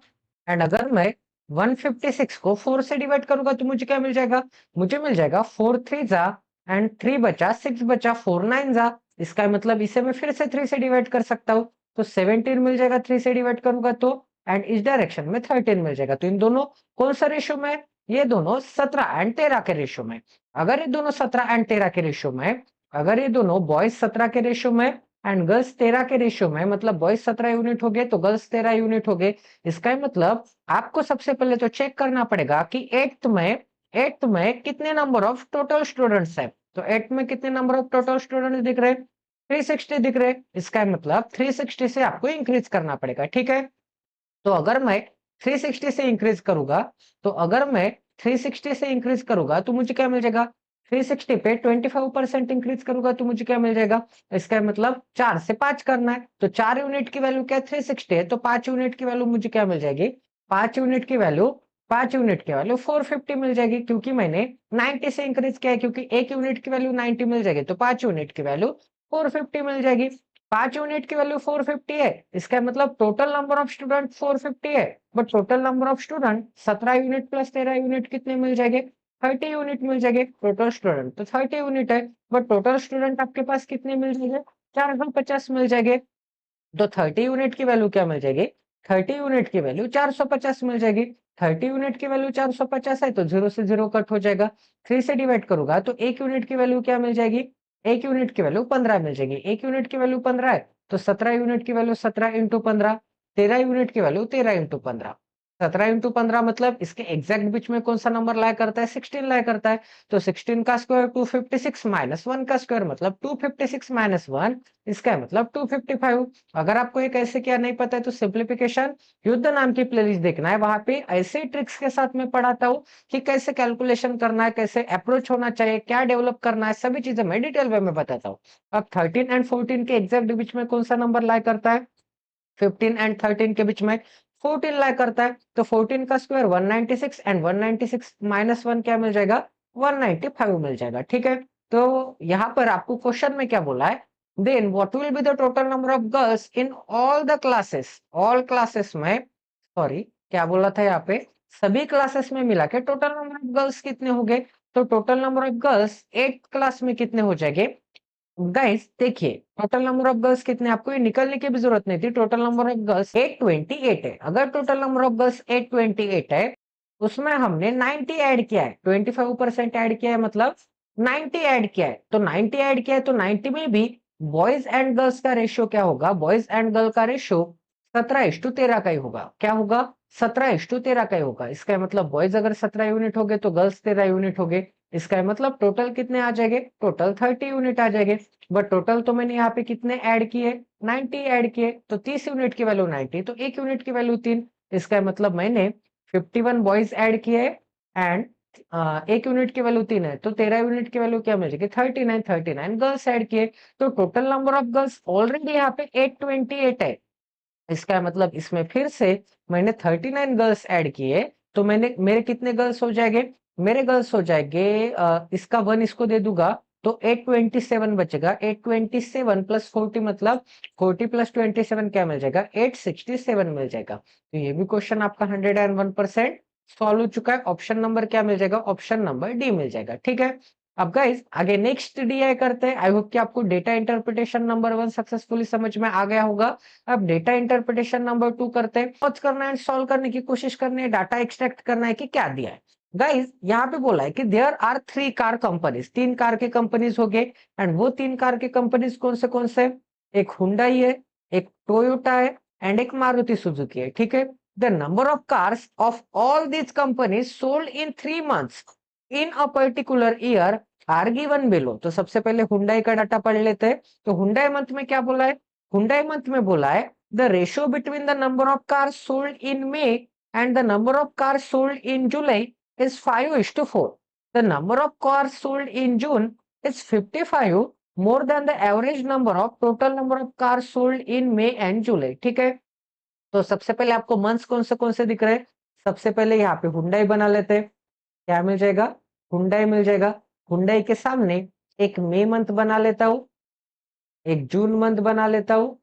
S1: एंड अगर मैं 156 को 4 से डिवाइड करूंगा तो मुझे क्या मिल जाएगा, मुझे मिल जाएगा 4 3 जा एंड 3 बचा 6 बचा 4 9 जा। इसका मतलब इसे मैं फिर से 3 से डिवाइड कर सकता हूँ, तो 17 मिल जाएगा 3 से डिवाइड करूंगा तो। एंड इस डायरेक्शन में 13 मिल जाएगा। तो इन दोनों कौन सा रेशियो में, ये दोनों 17 एंड 13 के रेशियो में। अगर ये दोनों 17 एंड 13 के रेशियो में, अगर ये दोनों बॉयज 17 के रेशियो में एंड गर्ल्स 13 के रेशियो में, मतलब बॉयज 17 यूनिट हो गए तो गर्ल्स 13 यूनिट हो गए। इसका मतलब आपको सबसे पहले तो चेक करना पड़ेगा कि 8th में कितने नंबर ऑफ टोटल स्टूडेंट्स है। तो 8th में कितने नंबर ऑफ टोटल स्टूडेंट्स दिख रहे, 360 दिख रहे। इसका मतलब 360 से आपको इंक्रीज करना पड़ेगा। ठीक है, तो अगर मैं 360 से इंक्रीज करूंगा, तो अगर मैं 360 से इंक्रीज करूंगा तो मुझे क्या मिल जाएगा, 360 पे 25% इंक्रीज करूंगा तो मुझे क्या मिल जाएगा। इसका मतलब 4 से 5 करना है, तो 4 यूनिट की वैल्यू क्या 360 है, तो 5 यूनिट की वैल्यू मुझे क्या मिल जाएगी, 5 यूनिट की वैल्यू 450 मिल जाएगी, क्योंकि मैंने 90 से इंक्रीज किया है, क्योंकि 1 यूनिट की वैल्यू 90 मिल जाएगी, तो 5 यूनिट की वैल्यू 450 मिल जाएगी। 5 यूनिट की वैल्यू 450 है, इसका मतलब टोटल नंबर ऑफ स्टूडेंट 450 है, but total number of student 17 unit plus 13 unit कितने मिल जाएंगे, 30 यूनिट मिल जाएंगे। टोटल स्टूडेंट तो 30 यूनिट है, बट टोटल स्टूडेंट आपके पास कितने मिल जाएंगे, 450 मिल जाएंगे। तो 30 यूनिट की वैल्यू क्या मिल जाएगी, 30 यूनिट की वैल्यू 450 मिल जाएगी। 30 यूनिट की वैल्यू 450 है, तो 0 से 0 कट हो जाएगा। 3 से डिवाइड करूंगा तो 1 यूनिट की वैल्यू क्या मिल जाएगी, 1 यूनिट की वैल्यू 15 मिल जाएगी। 1 यूनिट की वैल्यू 15 है, तो 17 यूनिट की वैल्यू 17 इंटू 15, 13 यूनिट की वैल्यू 13 इंटू 15। 17 इंटू 15 मतलब इसके एग्जैक्ट बीच में कौन सा नंबर लाया करता है, 16 लाया करता है। तो 16 का स्क्वायर 256 माइनस 1 का स्क्वायर मतलब 256 माइनस 1, इसका मतलब 255। अगर आपको ये कैसे क्या नहीं पता है तो सिंप्लीफिकेशन युद्ध नाम की प्लेलिस्ट देखना है, वहां पे ऐसे ट्रिक्स के साथ मैं पढ़ाता हूँ कि कैसे कैलकुलेशन करना है, कैसे अप्रोच होना चाहिए, क्या डेवलप करना है, सभी चीजें मैं डिटेल वे में बताता हूँ। अब 13 एंड 14 के एग्जैक्ट बीच में कौन सा नंबर लाया करता है, 15 एंड 13 के बीच में 14 लाया करता है। तो 14 का स्क्वायर 196 एंड 196 माइनस 1 क्या मिल जाएगा, 195 मिल जाएगा। ठीक है, तो यहाँ पर आपको क्वेश्चन में क्या बोला है, then what will be the total number of girls in all the classes, all classes में, सॉरी क्या बोला था यहाँ पे, सभी क्लासेस में मिला के टोटल नंबर ऑफ गर्ल्स कितने हो गए। तो total number of girls 8th class में कितने हो जाएंगे, गाइस देखिए टोटल नंबर ऑफ गर्ल्स कितने, आपको ये निकलने की भी जरूरत नहीं थी। टोटल नंबर ऑफ गर्ल्स 828 है। अगर टोटल नंबर ऑफ गर्ल्स 828 है, उसमें हमने 90 ऐड किया है, 25% ऐड किया है, मतलब 90 ऐड किया है। तो 90 ऐड किया है तो 90 में भी बॉयज एंड गर्ल्स का रेशियो क्या होगा, बॉयज एंड गर्ल का रेशियो 17:13 का ही होगा। क्या होगा, 17:13 का ही होगा। इसका मतलब बॉयज अगर 17 यूनिट हो गए तो गर्ल्स 13 यूनिट हो गए। इसका मतलब टोटल कितने आ जाएंगे, टोटल 30 यूनिट आ जाएंगे। बट टोटल तो मैंने यहाँ पे कितने ऐड किए, 90 ऐड किए, तो 30 यूनिट की वैल्यू 90, तो 1 यूनिट की वैल्यू 3। इसका मतलब मैंने 51 बॉयज ऐड किए एंड 1 यूनिट की वैल्यू 3 है, तो 13 यूनिट की वैल्यू क्या मिल जाएगी, 39 गर्ल्स ऐड किए। तो total number of girls already यहाँ पे 828 है। इसका मतलब इसमें फिर से मैंने 39 गर्ल्स ऐड किए, तो मैंने मेरे कितने गर्ल्स हो जाएंगे, मेरे गर्ल्स हो जाएंगे इसका 1 इसको दे दूंगा तो 827 बचेगा। 827 प्लस 40 मतलब 40 प्लस 27 क्या मिल जाएगा, 867 मिल जाएगा। तो ये भी क्वेश्चन आपका 101% सॉल्व हो चुका है। ऑप्शन नंबर क्या मिल जाएगा, ऑप्शन नंबर डी मिल जाएगा। ठीक है, अब गाइस आगे नेक्स्ट डीआई करते हैं। आई होप कि आपको डेटा इंटरप्रिटेशन नंबर 1 सक्सेसफुली समझ में आ गया होगा। अब डेटा इंटरप्रिटेशन नंबर 2 करते हैं। सर्च करना है, सॉल्व करने की कोशिश करनी है, डाटा एक्सट्रैक्ट करना है कि क्या दिया है। गाइस यहाँ पे बोला है कि there are 3 car companies, 3 car के कंपनीज हो गए। एंड वो 3 कार के कंपनीज कौन से, एक हुंडई है, एक टोयोटा है एंड एक मारुति सुजुकी है। ठीक है, the number of cars of all these companies sold in 3 months in a particular year are given below। तो सबसे पहले हुंडई का डाटा पढ़ लेते हैं। तो हुंडई मंथ में क्या बोला है? हुंडई मंथ में बोला है the ratio between the number of cars sold in May and the number of cars sold in July is 5:4। The number of cars sold in June is 55 more than the average number of total number of cars sold in May and July। ठीक है, तो सबसे पहले आपको months कौन से दिख रहे हैं? सबसे पहले यहाँ पे हुंडई बना लेते हैं। क्या मिल जाएगा? हुंडई मिल जाएगा। हुंडई के सामने एक मई मंथ बना लेता हूं, एक जून मंथ बना लेता हूं,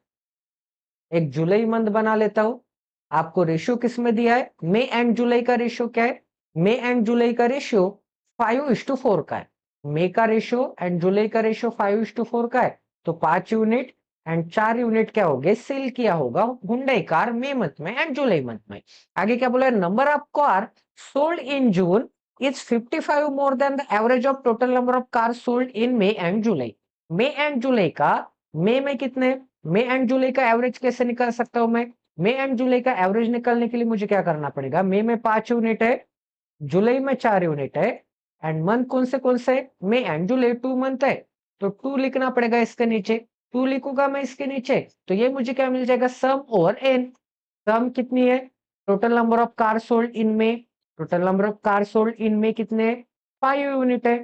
S1: एक जुलाई मंथ बना लेता हूं। आपको रेशियो किस में दिया है? मई एंड जुलाई का रेशियो क्या है? मई एंड जुलाई का रेशियो 5:4 का है। मई का रेशियो एंड जुलाई का रेशियो 5:4 का है, तो 5 यूनिट एंड 4 यूनिट क्या हो गए? सेल किया होगा हुंडई कार मई मंथ में एंड जुलाई मंथ में। आगे क्या बोला है? Number of car sold in June is 55 more than the average of total number of cars sold in May and July। May and July का, मई में कितने? मई एंड जुलाई का एवरेज कैसे निकाल सकता हूं मैं? मई एंड जुलाई का एवरेज निकालने के लिए मुझे क्या करना पड़ेगा? मई में 5 यूनिट है, जुलाई में 4 यूनिट है एंड मंथ कौन से? मई एंड जुलाई 2 मंथ है, तो 2 लिखना पड़ेगा इसके नीचे। 2 लिखूंगा मैं इसके नीचे, तो ये मुझे क्या मिल जाएगा? सम ओवर एन। सम कितनी है? Total number of car sold in में, total number of car sold in में कितने? 5 यूनिट है।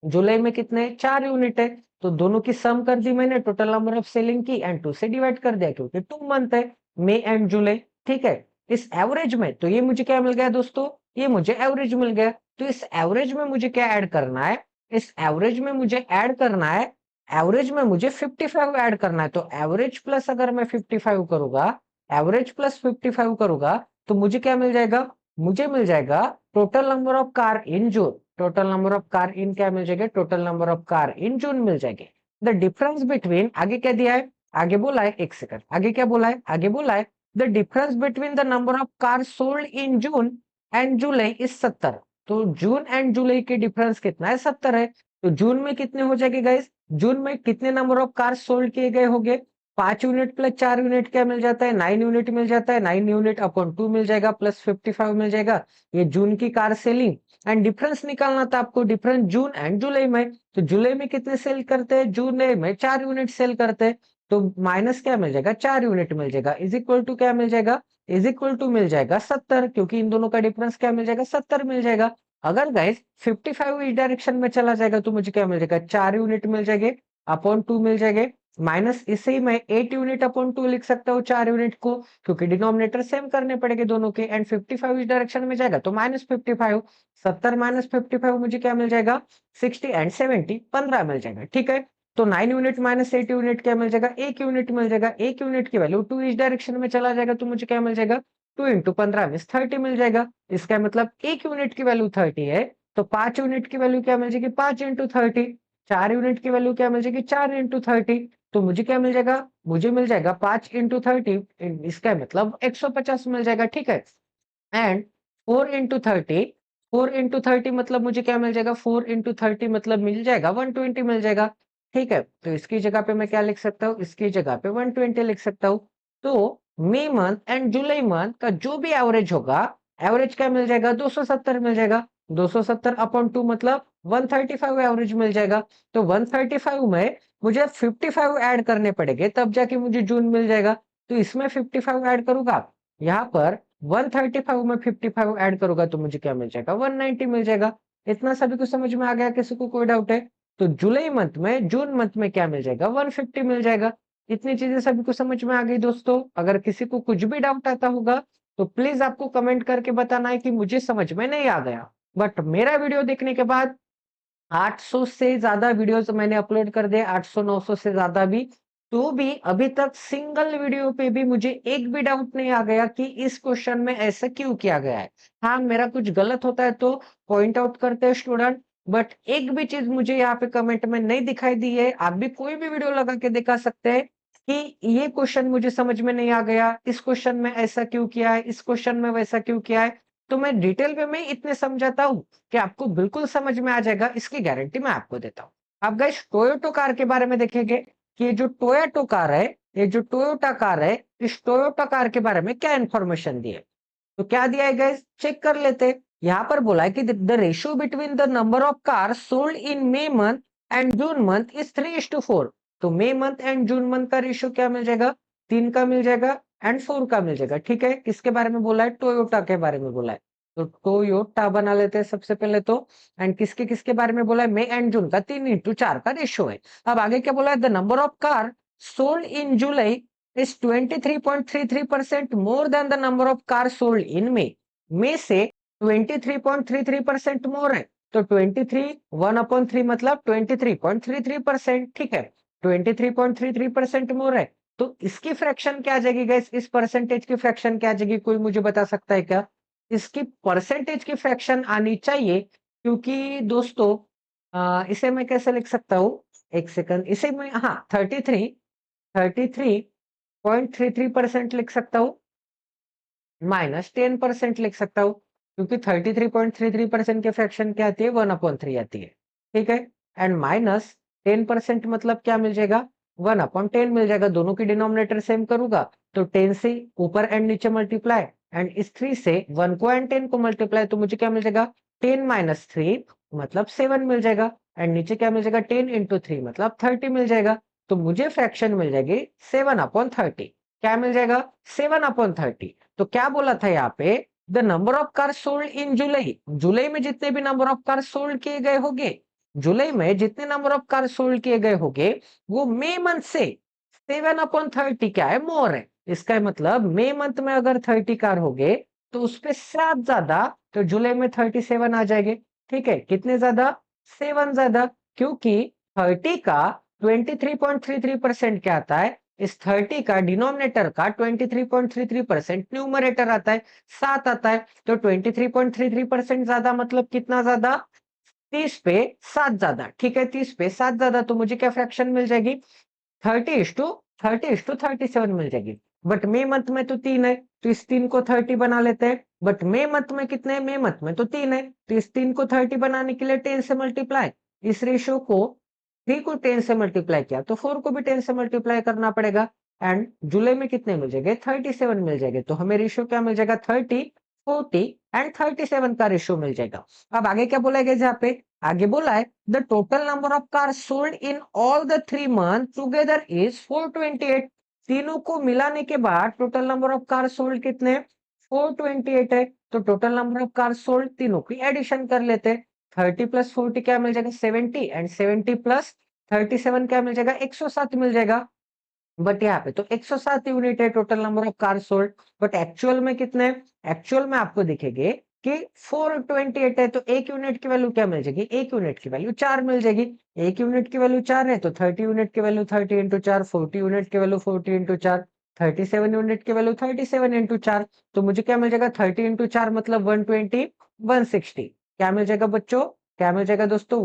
S1: जुलाई में कितने? 4 यूनिट है, तो दोनों की सम कर दी मैंने टोटल नंबर ऑफ सेलिंग की एंड 2 से डिवाइड कर दिया क्योंकि 2 मंथ है मई एंड जुलाई। ठीक है, इस एवरेज में तो ये मुझे क्या मिल गया दोस्तों? ये मुझे एवरेज मिल गया। तो इस एवरेज में मुझे क्या ऐड करना है? इस एवरेज में मुझे ऐड करना है, एवरेज में मुझे 55 ऐड करना है। तो एवरेज प्लस अगर मैं 55 करूंगा, एवरेज प्लस 55 करूंगा, तो मुझे क्या मिल जाएगा? मुझे मिल जाएगा total number of car in June. Total number of car in क्या मिल जाएगा? Total number of car in June मिल जाएंगे। द डिफरेंस बिटवीन, आगे क्या दिया है? आगे बोला है, एक सेकंड, आगे क्या बोला है? आगे बोला है the difference between the number of car sold in June and July is 70। तो जून एंड जुलाई के डिफरेंस कितना है? 70 है। तो जून में कितने हो जाएंगे गाइस? जून में कितने नंबर ऑफ कार सोल्ड किए गए होंगे? 5 यूनिट प्लस 4 यूनिट क्या मिल जाता है? 9 यूनिट मिल जाता है। 9 यूनिट अपॉन 2 मिल जाएगा प्लस 55 मिल जाएगा। ये जून की कार सेलिंग एंड डिफरेंस निकालना था आपको, डिफरेंस जून एंड जुलाई में। तो जुलाई में कितने सेल करते हैं? जुलाई में 4 यूनिट सेल करते हैं, तो माइनस क्या मिल जाएगा? 4 यूनिट मिल जाएगा। इज इक्वल टू क्या मिल जाएगा? इज इक्वल टू मिल जाएगा 70, क्योंकि इन दोनों का डिफरेंस क्या मिल जाएगा? 70 मिल जाएगा। अगर गाइस 55 इस डायरेक्शन में चला जाएगा तो मुझे क्या मिल जाएगा? 4 यूनिट मिल जाएंगे अपॉन 2 मिल जाएंगे, माइनस इसे ही मैं 8 यूनिट अपॉन 2 लिख सकता हूँ 4 यूनिट को, क्योंकि डिनोमिनेटर सेम करने पड़ेंगे दोनों के। एंड 55 इस डायरेक्शन में जाएगा तो माइनस 55, 70 माइनस 55 मुझे क्या मिल जाएगा? 60 एंड 70 15 मिल जाएगा। ठीक है, तो 9 यूनिट माइनस 8 यूनिट क्या मिल जाएगा? 1 यूनिट मिल जाएगा। 1 यूनिट की वैल्यू 2 इस डायरेक्शन में चला जाएगा तो मुझे क्या मिल जाएगा? 2 इंटू 15 मीन 30 मिल जाएगा। इसका मतलब 1 यूनिट की वैल्यू 30 है, तो 5 यूनिट की वैल्यू क्या मिल जाएगी? 5 इंटू 30। 4 यूनिट की वैल्यू क्या मिल जाएगी? 4 इंटू 30। तो मुझे क्या मिल जाएगा? मुझे मिल जाएगा 5 इंटू 30, इसका मतलब 150 मिल जाएगा। ठीक है, एंड 4 इंटू 30, 4 इंटू 30 मतलब मुझे क्या मिल जाएगा? 4 इंटू 30 मतलब मिल जाएगा 120 मिल जाएगा। ठीक है, तो इसकी जगह पे मैं क्या लिख सकता हूँ? इसकी जगह पे 120 लिख सकता हूँ। तो मई मंथ एंड जुलाई मंथ का जो भी एवरेज होगा, एवरेज क्या मिल जाएगा? 270 मिल जाएगा। 270 अपॉन 2 मतलब 135 एवरेज मिल जाएगा। तो 135 में मुझे 55 ऐड करने पड़ेंगे तब जाके मुझे जून मिल जाएगा। तो इसमें 55 ऐड करूंगा, यहाँ पर 135 में 55 ऐड करूंगा तो मुझे क्या मिल जाएगा? 190 मिल जाएगा। इतना सभी को समझ में आ गया? किसी को कोई डाउट है? तो जुलाई मंथ में, जून मंथ में क्या मिल जाएगा? 150 मिल जाएगा। इतनी चीजें सभी को समझ में आ गई दोस्तों। अगर किसी को कुछ भी डाउट आता होगा तो प्लीज आपको कमेंट करके बताना है कि मुझे समझ में नहीं आ गया। बट मेरा वीडियो देखने के बाद 800 से ज्यादा वीडियोस मैंने अपलोड कर दिए, 800-900 से ज्यादा भी, तो भी अभी तक सिंगल वीडियो पे भी मुझे एक भी डाउट नहीं आ गया कि इस क्वेश्चन में ऐसा क्यों किया गया है। हाँ, मेरा कुछ गलत होता है तो पॉइंट आउट करते हैं स्टूडेंट, बट एक भी चीज मुझे यहाँ पे कमेंट में नहीं दिखाई दी है। आप भी कोई भी वीडियो लगा के दिखा सकते हैं कि ये क्वेश्चन मुझे समझ में नहीं आ गया, इस क्वेश्चन में ऐसा क्यों किया है, इस क्वेश्चन में वैसा क्यों किया है। तो मैं डिटेल में मैं इतने समझाता हूँ कि आपको बिल्कुल समझ में आ जाएगा, इसकी गारंटी मैं आपको देता हूँ। अब गाइस टोयोटो कार के बारे में देखेंगे कि ये जो टोयोटो कार है, ये जो टोयोटा कार है, इस टोयोटा कार के बारे में क्या इंफॉर्मेशन दी है। तो क्या दिया है गाइस, चेक कर लेते हैं। यहाँ पर बोला है कि the ratio between the number of car sold in May month and June month is 3:4। तो May month and June month का रेशियो क्या मिल जाएगा, 3 का मिल जाएगा एंड 4 का मिल जाएगा। ठीक है, किसके बारे में बोला है, टोयोटा के बारे में बोला है। तो टोयोटा बना लेते हैं सबसे पहले तो। एंड किसके किसके बारे में बोला है, मे एंड जून का 3:4 का रेशियो है। अब आगे क्या बोला है, the number of car sold in July is 23.33% more than the number of cars sold in May। May से 23.33% मोर है। तो 23 1/3 मतलब 23.33%। ठीक है, 23.33% मोर है। तो इसकी फ्रैक्शन क्या आ जाएगी गाइस, इस परसेंटेज की फ्रैक्शन क्या आ जाएगी, कोई मुझे बता सकता है क्या। इसकी परसेंटेज की फ्रैक्शन आनी चाहिए, क्योंकि दोस्तों इसे मैं कैसे लिख सकता हूं, एक सेकंड, इसे मैं हाँ 33.33% लिख सकता हूं, -10% लिख सकता हूं, क्योंकि 33.33% के फ्रैक्शन क्या आती है, 1/3 आती है। ठीक है, एंड -10% मतलब क्या मिल जाएगा, 1/10 मिल जाएगा। दोनों की डिनोमिनेटर सेम करूंगा तो 10 से ऊपर एंड नीचे मल्टीप्लाई, एंड इस 3 से 1 को एंड 10 को मल्टीप्लाई, तो मुझे क्या मिल जाएगा, 10 - 3 मतलब 7 मिल जाएगा। एंड नीचे क्या मिल जाएगा, 10 × 3 मतलब 30 मिल जाएगा। तो मुझे फ्रैक्शन मिल जाएगी 7/30। क्या मिल जाएगा, 7/30। तो क्या बोला था यहाँ पे, the number of car sold in July, जुलाई में जितने भी नंबर ऑफ कार सोल्ड किए गए होंगे, जुलाई में जितने नंबर ऑफ कार सोल्ड किए गए होंगे, वो मे मंथ से 7/30 क्या है, मोर है। इसका मतलब मे मंथ में अगर 30 कार हो गए तो उसपे 7 ज्यादा, तो जुलाई में 37 आ जाएंगे। ठीक है, कितने ज्यादा, 7 ज्यादा, क्योंकि 30 का 23.33% क्या आता है, इस 30 का डिनोमिनेटर का 23.33% न्यूमरेटर आता है, 7 आता है। तो 23.33% ज्यादा मतलब कितना ज्यादा, 30 पे 7 ज्यादा। ठीक है, 30 पे 7 ज्यादा, तो मुझे क्या फ्रैक्शन मिल जाएगी, 30:37 मिल जाएगी। बट मे मंथ में तो 3 है, तो इस 3 को 30 बना लेते हैं। बट मे मंथ में कितने है, मे मंथ में तो 3 है, तो इस 3 को 30 बनाने के लिए 10 से मल्टीप्लाई, इस रेशियो को 3 को 10 से मल्टीप्लाई किया तो 4 को भी 10 से मल्टीप्लाई करना पड़ेगा। एंड जुलाई में कितने मिल जाएंगे, 37 मिल जाएंगे। तो हमें रेशियो क्या मिल जाएगा, 30 40 एंड 37 का रेशियो मिल जाएगा। अब आगे क्या बोला गया, यहाँ पे आगे बोला है, the total number of car sold in all the 3 month together is 428। तीनों को मिलाने के बाद total number of car sold कितने, 428 है। तो total number of car sold तीनों की एडिशन कर लेते हैं। 30 + 40 क्या मिल जाएगा, 70, एंड 70 + 37 क्या मिल जाएगा, 107 मिल जाएगा। बट यहाँ पे तो 107 यूनिट है total number of car sold, but actual में कितने, एक्चुअल में आपको दिखेंगे कि 428 है। तो एक यूनिट की वैल्यू क्या मिल जाएगी, एक यूनिट की वैल्यू 4 मिल जाएगी। एक यूनिट की वैल्यू 4 है तो 30 यूनिट की वैल्यू 30 × 4, 40 यूनिट की वैल्यू 40 × 4, 37 यूनिट की वैल्यू 37 × 4। तो मुझे क्या मिल जाएगा, 30 × 4 मतलब 120 160। क्या मिल जाएगा बच्चों, क्या मिल जाएगा दोस्तों,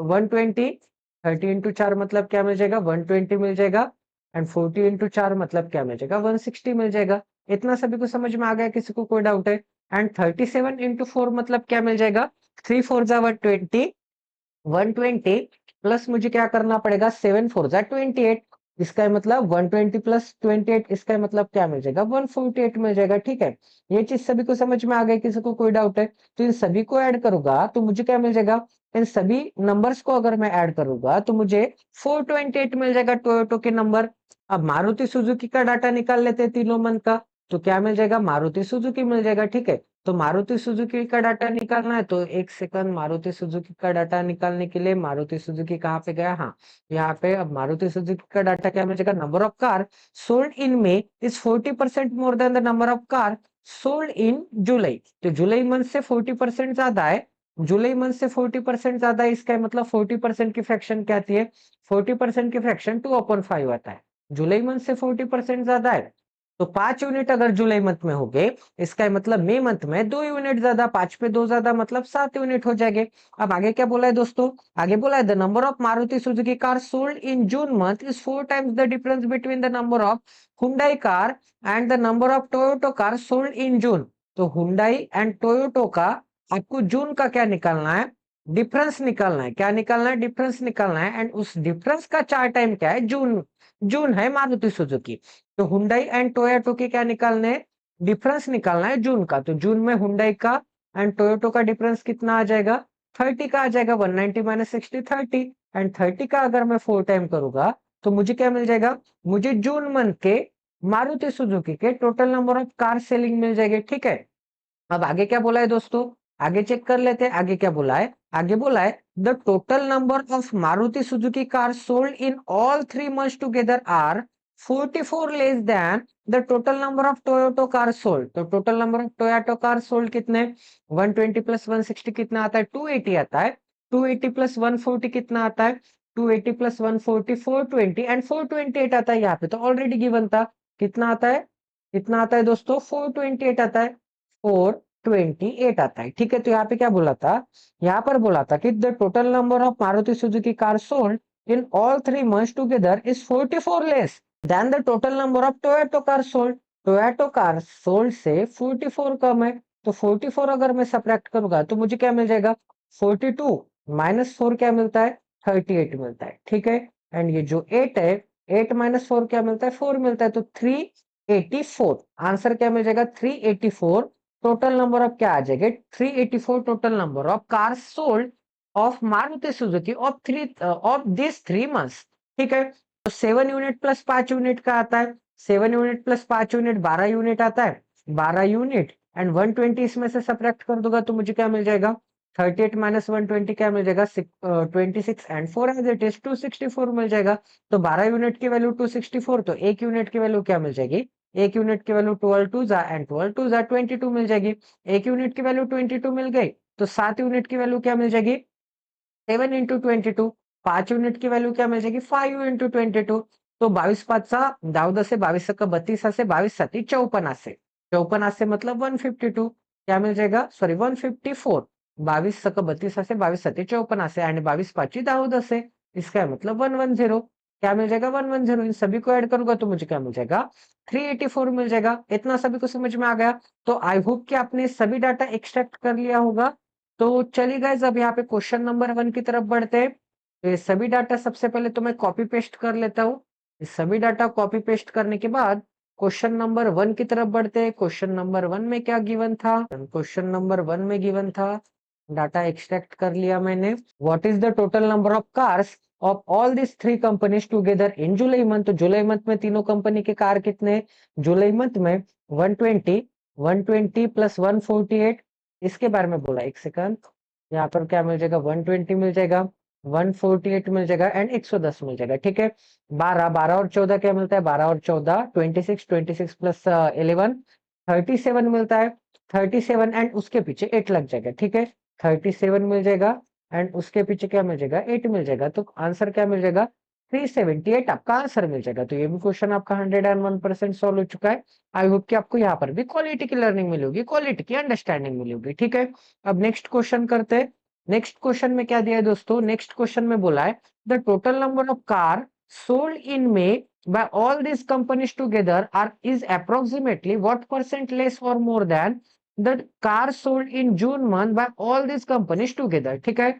S1: 120। 30 × 4 मतलब क्या मिल जाएगा, 120 मिल जाएगा। एंड 40 × 4 मतलब क्या मिल जाएगा, 160 मिल जाएगा। इतना सभी को समझ में आ गया, किसी को कोई डाउट है। एंड 37 × 4 मतलब क्या मिल जाएगा, 3 4 जा 120, 120 प्लस मुझे क्या करना पड़ेगा, 7 4 जा 28। इसका मतलब 120 + 28, इसका मतलब क्या मिल जाएगा, 148 मिल जाएगा। ठीक है, ये चीज सभी को समझ में आ गई, किसी को कोई डाउट है। तो इन सभी को ऐड करूंगा तो मुझे क्या मिल जाएगा, इन सभी नंबर्स को अगर मैं ऐड करूंगा तो मुझे 428 मिल जाएगा, टोयोटो के नंबर। अब मारुति सुजुकी का डाटा निकाल लेते हैं तीनों मंथ का, तो क्या मिल जाएगा, मारुति सुजुकी मिल जाएगा। ठीक है, तो मारुति सुजुकी का डाटा निकालना है तो एक सेकंड, मारुति सुजुकी का डाटा निकालने के लिए मारुति सुजुकी कहाँ पे गया, हाँ यहाँ पे। अब मारुति सुजुकी का डाटा क्या मिल जाएगा, number of car sold in May is 40% more than the number of car sold in July. तो जुलाई मंथ से 40% ज्यादा है, जुलाई मंथ से 40% ज्यादा है। इसका मतलब 40% की फ्रैक्शन क्या आती है, 40% की फ्रैक्शन 2/5 आता है। जुलाई मंथ से 40% ज्यादा है, तो 5 यूनिट अगर जुलाई मंथ में हो गए, इसका मतलब मई मंथ में 2 यूनिट ज्यादा, 5 पे 2 ज्यादा मतलब 7 यूनिट हो जाएंगे। अब आगे क्या बोला है दोस्तों, आगे बोला है the number of Maruti Suzuki car sold in June month is 4 times the difference between the number of Hyundai car and the number of Toyota car sold in June. तो हुंडई एंड टोयोटो का आपको जून का क्या निकालना है, difference निकालना है। क्या निकालना है, डिफरेंस निकालना है। एंड उस डिफरेंस का 4 टाइम क्या है, जून, जून है मारुति सुजुकी। तो हुंडई एंड टोयोटो के क्या निकालने हैं, डिफरेंस निकालना है जून का, तो जून में हुंडई का एंड टोयोटो का डिफरेंस कितना आ जाएगा, 30 का आ जाएगा, 190 माइनस 60 30, एंड 30 का अगर मैं 4 टाइम करूंगा तो मुझे क्या मिल जाएगा, मुझे जून मंथ के मारुति सुजुकी के total number of car selling मिल जाएगी। ठीक है, अब आगे क्या बोला है दोस्तों, आगे चेक कर लेते हैं आगे क्या बोला है। आगे बोला है the total number of Maruti Suzuki car sold in all 3 months together are 44 less than the total number of Toyota car sold. तो total number of Toyota car sold कितने, 120 प्लस 160 कितना आता है, 280 आता है, 280 प्लस 140 कितना आता है, 280 प्लस 140 420 एंड 428 आता है यहाँ पे, तो ऑलरेडी गिवन था, कितना आता है, कितना आता है दोस्तों, 428 आता है, 428 आता है। ठीक है, तो यहाँ पे क्या बोला था, यहाँ पर बोला था कि the total number of Maruti Suzuki car sold in all 3 months together is 44 less than the total number of Toyota car sold. Toyota car sold से 44 कम है, तो 44 अगर मैं सब्ट्रैक्ट करूंगा तो मुझे क्या मिल जाएगा, 42 माइनस 4 क्या मिलता है, 38 मिलता है। ठीक है, एंड ये जो 8 है, 8 माइनस 4 क्या मिलता है, 4 मिलता है, तो 384 आंसर क्या मिल जाएगा, 384 टोटल नंबर ऑफ क्या आ जाएगा, 384 total number of car sold off Maruti Suzuki of this 3 months। ठीक है, तो 7 यूनिट प्लस 5 यूनिट का आता है, 7 यूनिट प्लस 5 यूनिट 12 यूनिट आता है, 12 यूनिट एंड 120 इसमें से सब्ट्रैक्ट कर दूंगा तो मुझे क्या मिल जाएगा, 38 माइनस 120 क्या मिल जाएगा, 26 एंड 4 एज इट इज 264 मिल जाएगा। तो 12 यूनिट की वैल्यू 264, तो एक यूनिट की वैल्यू क्या मिल जाएगी, एक यूनिट की वैल्यू 12 टू जा एंड 12 टू जा 22 मिल जाएगी। एक यूनिट की वैल्यू 22 मिल गई, तो 7 यूनिट की वैल्यू क्या मिल जाएगी, 7 इंटू 22। 5 यूनिट की वैल्यू क्या मिल जाएगी, 5 इंटू 22। तो 22 पाचचा 10 से 22 का 32 से 22 साथी 54 से 54 से मतलब 152 क्या मिल जाएगा, सॉरी 154, 22 का 32 से 22 साथी 54 से एंड 22 पाची 10 से, इसका मतलब 110 क्या मिल जाएगा, 110। इन सभी को ऐड करूंगा तो मुझे क्या मिल जाएगा, 384 मिल जाएगा। इतना सभी को समझ में आ गया। तो आई होप कि आपने सभी डाटा एक्सट्रैक्ट कर लिया होगा। तो चलिए गाइस अब यहाँ पे क्वेश्चन नंबर 1 की तरफ बढ़ते हैं। तो ये सभी डाटा सबसे पहले तो मैं कॉपी पेस्ट कर लेता हूँ। ये सभी डाटा कॉपी पेस्ट करने के बाद क्वेश्चन नंबर 1 की तरफ बढ़ते हैं। क्वेश्चन नंबर 1 में क्या गिवन था, क्वेश्चन नंबर 1 में गिवन था, डाटा एक्सट्रैक्ट कर लिया मैंने। What is the total number of cars of all this 3 companies together in July month. तो जुलाई मंथ में तीनों कंपनी के कार कितने, जुलाई मंथ में 120, 120 प्लस 148, इसके बारे में बोला, एक सेकंड, यहाँ पर क्या मिल जाएगा, 120 मिल जाएगा, 148 मिल जाएगा एंड 110 मिल जाएगा। ठीक है, 12, 12 और 14 क्या मिलता है, 12 और 14 26, 26 प्लस 11 37 मिलता है, 37 एंड उसके पीछे 8 लग जाएगा। ठीक है, 37 मिल जाएगा एंड उसके पीछे क्या मिल जाएगा, 8 मिल जाएगा, तो आंसर क्या मिल जाएगा, 378 आपका आंसर मिल जाएगा। तो ये भी क्वेश्चन आपका 101% सॉल्व हो चुका है। आई होप कि आपको यहाँ पर भी क्वालिटी की लर्निंग मिली होगी, क्वालिटी की अंडरस्टैंडिंग मिली होगी। ठीक है, अब नेक्स्ट क्वेश्चन करते हैं। नेक्स्ट क्वेश्चन में क्या दिया है दोस्तों, नेक्स्ट क्वेश्चन में बोला है the total number of car sold in may by all these companies together are is approximately what percent less or more than the car sold in June month by all these companies together। ठीक है,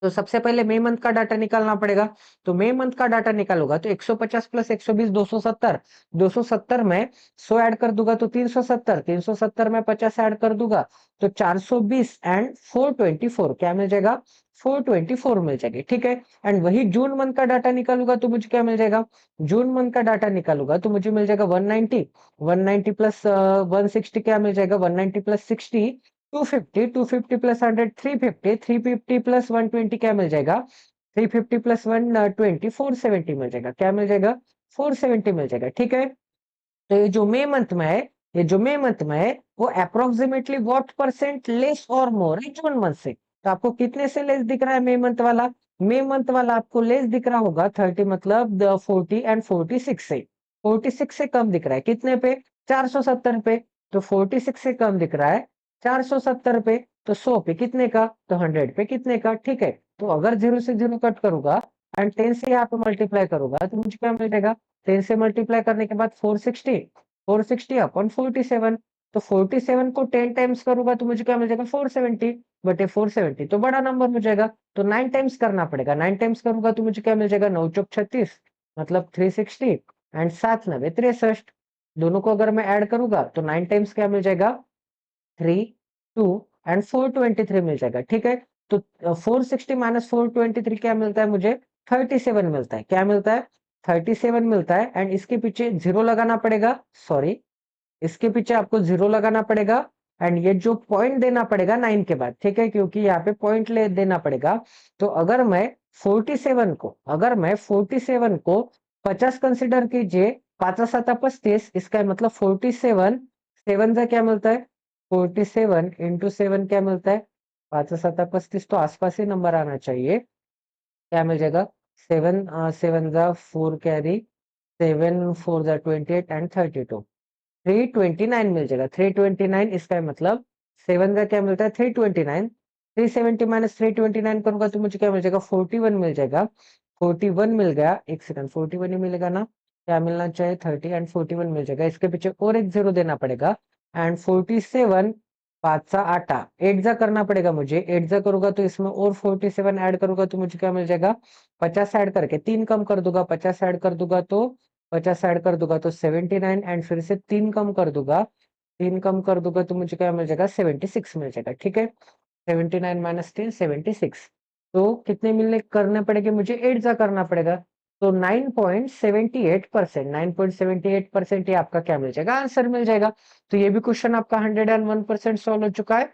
S1: तो सबसे पहले मई month का data निकालना पड़ेगा। तो मई month का डाटा निकालूंगा तो 150 प्लस 120 270, 270 में 100 ऐड कर दूंगा तो 370, 370 में 50 ऐड कर दूंगा तो 420 एंड 424 क्या मिल जाएगा, 424 मिल जाएगी। ठीक है, एंड वही जून मंथ का डाटा निकालूंगा तो मुझे क्या मिल जाएगा, जून मंथ का डाटा निकालूंगा तो मुझे मिल जाएगा 190, 190 प्लस 160 क्या मिल जाएगा, 190 प्लस 60 250, 250 प्लस 100 350, 350 प्लस 120 क्या मिल जाएगा, 350 प्लस 120 470 मिल जाएगा। क्या मिल जाएगा, 470 मिल जाएगा। ठीक है, तो ये जो मई मंथ में है, ये जो मई मंथ में है वो अप्रोक्सीमेटली व्हाट परसेंट लेस और मोर है जून मंथ से। तो आपको कितने से लेस दिख रहा है मई मंथ वाला, मई मंथ वाला आपको लेस दिख रहा होगा 30 मतलब 40 एंड 46 से, 46 से कम दिख रहा है कितने पे, 470 पे। तो 46 से कम दिख रहा है 470 पे, तो 100 पे कितने का, तो 100 पे कितने का। ठीक है, तो अगर 0 से 0 कट करूंगा एंड 10 से यहाँ पे मल्टीप्लाई करूंगा तो मुझे क्या मिल जाएगा, 10 से मल्टीप्लाई करने के बाद 460, 460 अपॉन 47, तो 47 को 10 टाइम्स करूंगा तो मुझे क्या मिल जाएगा, 470 बटे 470, तो बड़ा नंबर हो जाएगा, तो 9 टाइम्स करना पड़ेगा। 9 टाइम्स करूंगा तो मुझे क्या मिल जाएगा, 9 चौक 36 मतलब 360 एंड 7 9 63, दोनों को अगर मैं ऐड करूंगा तो 9 टाइम्स क्या मिल जाएगा, 3, 2 एंड 423 मिल जाएगा। ठीक है, तो 460 माइनस 423 क्या मिलता है मुझे, 37 मिलता है। क्या मिलता है, 37 मिलता है। एंड इसके पीछे जीरो लगाना पड़ेगा, सॉरी इसके पीछे आपको जीरो लगाना पड़ेगा। एंड ये जो पॉइंट देना पड़ेगा 9 के बाद, ठीक है, क्योंकि यहाँ पे पॉइंट ले देना पड़ेगा। तो अगर मैं 47 को 50 कंसिडर कीजिए, 5 7 35, इसका मतलब 47, 7 का क्या मिलता है, 47 इंटू 7 क्या मिलता है, 5 7 35, तो आसपास ही नंबर आना चाहिए। क्या मिल जाएगा, 7 7 जा 4 कैरी, 7 4 जा 28 एंड 32, 329 मिल जाएगा। 329, इसका मतलब 7 का क्या मिलता है, 329। 370 माइनस 329 करूंगा तो मुझे क्या मिल जाएगा, 41 मिल जाएगा। 41 मिल गया, एक सेकंड, 41 ही मिलेगा ना, क्या मिलना चाहिए, 30 एंड 41 मिल जाएगा। इसके पीछे और एक जीरो देना पड़ेगा। एंड 47, 5 सा 8, 8 जा करना पड़ेगा मुझे। 8 जा करूंगा तो इसमें और 47 ऐड करूंगा तो मुझे क्या मिल जाएगा, 50 ऐड करके 3 कम कर दूंगा, 50 ऐड कर दूंगा तो 50 ऐड कर दूंगा तो 79, एंड फिर से 3 कम कर दूंगा, 3 कम कर दूंगा तो मुझे क्या मिल जाएगा, 76 मिल जाएगा। ठीक है, 79 माइनस 10, 76। तो कितने मिलने करने पड़ेंगे मुझे, 8 जा करना पड़ेगा। तो 9.78%, 9.78% ये आपका क्या मिल जाएगा, आंसर मिल जाएगा। तो ये भी क्वेश्चन आपका 101% सॉल्व हो चुका है।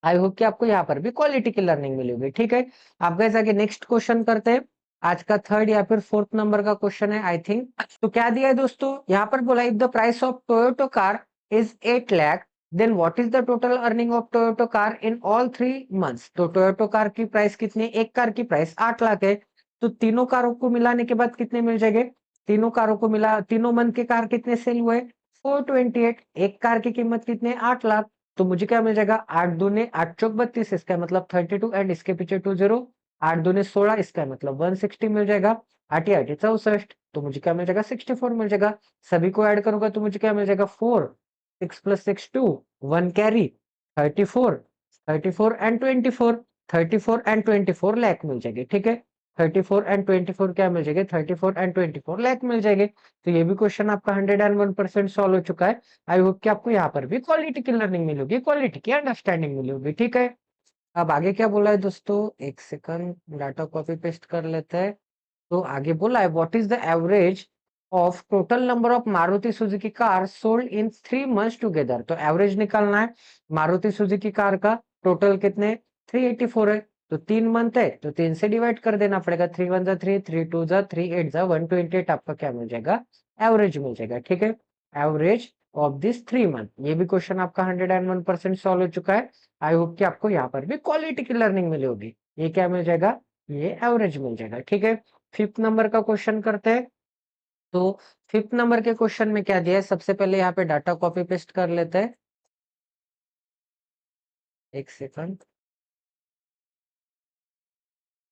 S1: आई होप कि आपको यहाँ पर भी क्वालिटी की लर्निंग मिली होगी। ठीक है, आप गए आगे नेक्स्ट क्वेश्चन करते हैं। आज का थर्ड या फिर फोर्थ नंबर का क्वेश्चन है आई थिंक। तो क्या दिया है दोस्तों, यहाँ पर बोला if the price of Toyota car is 8 lakh, then what is the total earning of Toyota car in all 3 months. तो टोयोटो कार की प्राइस कितनी, एक कार की प्राइस 8 लाख है। तो तीनों कारों को मिलाने के बाद कितने मिल जाएंगे, तीनों कारों को मिला, तीनों मंथ के कार कितने सेल हुए, 428। एक कार की कीमत कितने, 8 लाख। तो मुझे क्या मिल जाएगा, 8 दूने 8 चौक 32, इसका मतलब 32 एंड इसके पीछे 20, 8 दूने 16, इसका मतलब 160 मिल जाएगा। 8 8 64, तो मुझे क्या मिल जाएगा, 64 मिल जाएगा। सभी को ऐड करूंगा तो मुझे क्या मिल जाएगा, 4, 6 plus 6 2, 1 carry, 34, 34 and 24, 34 and 24 lakh मिल जाएगी। ठीक है, 34 एंड 24 क्या मिल जाएगी, 34 एंड 24 लाख मिल जाएंगे। तो ये भी क्वेश्चन आपका 101% सॉल्व हो चुका है। आई होप कि आपको यहाँ पर भी क्वालिटी की लर्निंग मिली होगी, क्वालिटी की अंडरस्टैंडिंग मिली होगी। ठीक है, अब आगे क्या बोला है दोस्तों, एक सेकंड डाटा कॉपी पेस्ट कर लेते हैं। तो आगे बोला है what is the average of total number of Maruti Suzuki car sold in 3 months together. तो एवरेज निकालना है मारुति सुजुकी कार का, टोटल कितने, 384 है। तो 3 मंथ है तो 3 से डिवाइड कर देना पड़ेगा, 3 1 जा 3, 3 2 जा 3 8 जा 128, आपका क्या मिल जाएगा, एवरेज मिल जाएगा। ठीक है, एवरेज ऑफ दिस 3 मंथ। ये भी क्वेश्चन आपका 101% सॉल्व हो चुका है। आई होप कि आपको यहाँ पर भी क्वालिटी की लर्निंग मिली होगी। ये क्या मिल जाएगा, ये एवरेज मिल जाएगा। ठीक है, फिफ्थ नंबर का क्वेश्चन करते हैं। तो फिफ्थ नंबर के क्वेश्चन में क्या दिया है, सबसे पहले यहाँ पे डाटा कॉपी पेस्ट कर लेते हैं, एक सेकंड।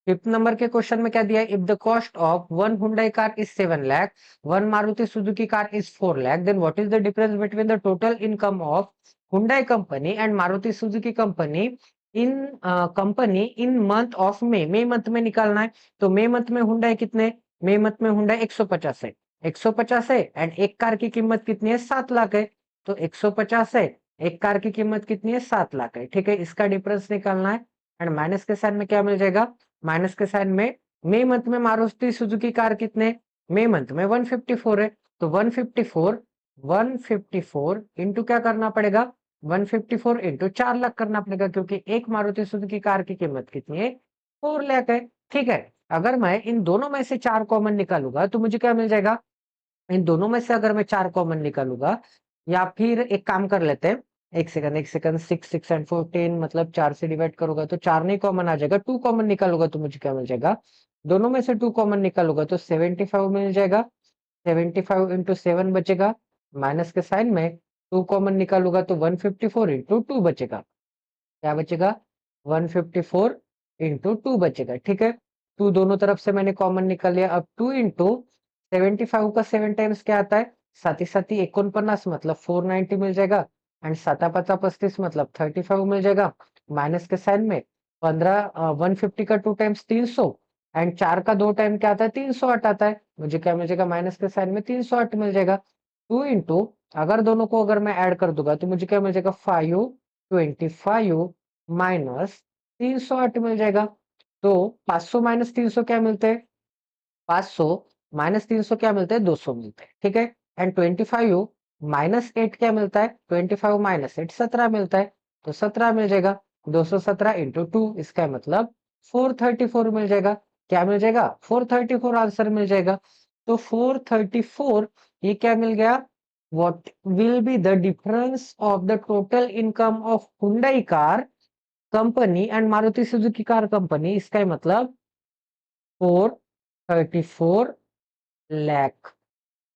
S1: फिफ्थ नंबर के क्वेश्चन में क्या दिया है, if the cost of one Hyundai car is 7 lakh, one Maruti Suzuki car is 4 lakh, then what is the difference between the total income of Hyundai company and Maruti Suzuki company in month of May month में निकालना है। तो मे month में Hyundai कितने, मे month में Hyundai 150 है, 150 है। And एक कार की कीमत कितनी है, 7 लाख है। तो 150 है, एक कार की कीमत कितनी है, 7 लाख है। ठीक है, इसका डिफरेंस निकालना है। एंड माइनस के साइड में क्या मिल जाएगा, माइनस के साइड में मई मंथ में मारुति सुजुकी कार कितने, मई मंथ में 154 है। तो 154 इंटू क्या करना पड़ेगा, 154 इंटू 4 लाख करना पड़ेगा, क्योंकि एक मारुति सुजुकी कार की कीमत कितनी है, 4 लाख है। ठीक है, अगर मैं इन दोनों में से 4 कॉमन निकालूंगा तो मुझे क्या मिल जाएगा, इन दोनों में से अगर मैं 4 कॉमन निकालूंगा, या फिर एक काम कर लेते हैं, एक सेकंड एक सेकंड, 6 6 एंड 14, मतलब 4 से डिवाइड करूंगा तो 4 नहीं कॉमन आ जाएगा, 2 कॉमन निकालूंगा तो मुझे क्या मिल जाएगा, दोनों में से 2 कॉमन निकालूंगा तो 75 मिल जाएगा। 75 इंटू 7 बचेगा, माइनस के साइन में 2 कॉमन निकालूंगा तो 154 इंटू 2 बचेगा। क्या बचेगा, 154 इंटू 2 बचेगा। ठीक है, 2 दोनों तरफ से मैंने कॉमन निकाल लिया। अब 2 इंटू 75 का 7 टाइम्स क्या आता है, साथी साथी 49, मतलब 490 मिल जाएगा। एंड 7 5 35, मतलब 35 मिल जाएगा। माइनस के साइन में 15 150 का 2 टाइम्स 300, एंड 4 का 2 टाइम क्या आता है, 308 आता है। मुझे क्या मिल जाएगा, माइनस के साइन में 308 मिल जाएगा। 2 इंटू, अगर दोनों को अगर मैं ऐड कर दूंगा तो मुझे क्या मिल जाएगा 525 माइनस 308 मिल जाएगा। तो 500 माइनस 300 क्या मिलते हैं, 500 माइनस 300 क्या मिलते हैं, 200 मिलते हैं। ठीक है। एंड 25 माइनस 8 क्या मिलता है, 25 माइनस 8 17 मिलता है। तो 17 मिल जाएगा। 217 इंटू 2, इसका मतलब 434 मिल जाएगा। क्या मिल जाएगा, 434 आंसर मिल जाएगा। तो 434 ये क्या मिल गया, what will be the difference of the total income of Hyundai car company and Maruti Suzuki car company, इसका मतलब 434 लाख,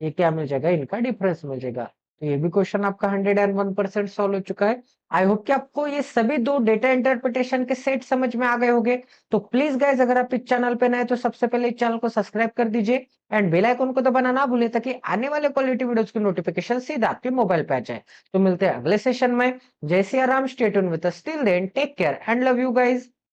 S1: ये क्या मिल जाएगा, इनका डिफरेंस मिल जाएगा। तो ये भी क्वेश्चन आपका 101% सॉल्व हो चुका है। आई होप कि आपको ये सभी दो डेटा इंटरप्रिटेशन के सेट समझ में आ गए होंगे। तो प्लीज गाइज, अगर आप इस चैनल पे नए तो सबसे पहले इस चैनल को सब्सक्राइब कर दीजिए एंड बेल आइकन को दबाना ना भूलिए, ताकि आने वाले क्वालिटी वीडियोस की नोटिफिकेशन सीधा आपके मोबाइल पे आ जाए। तो मिलते हैं अगले सेशन में। जय Siya Ram, stay tuned with us, till then take care and love you guys.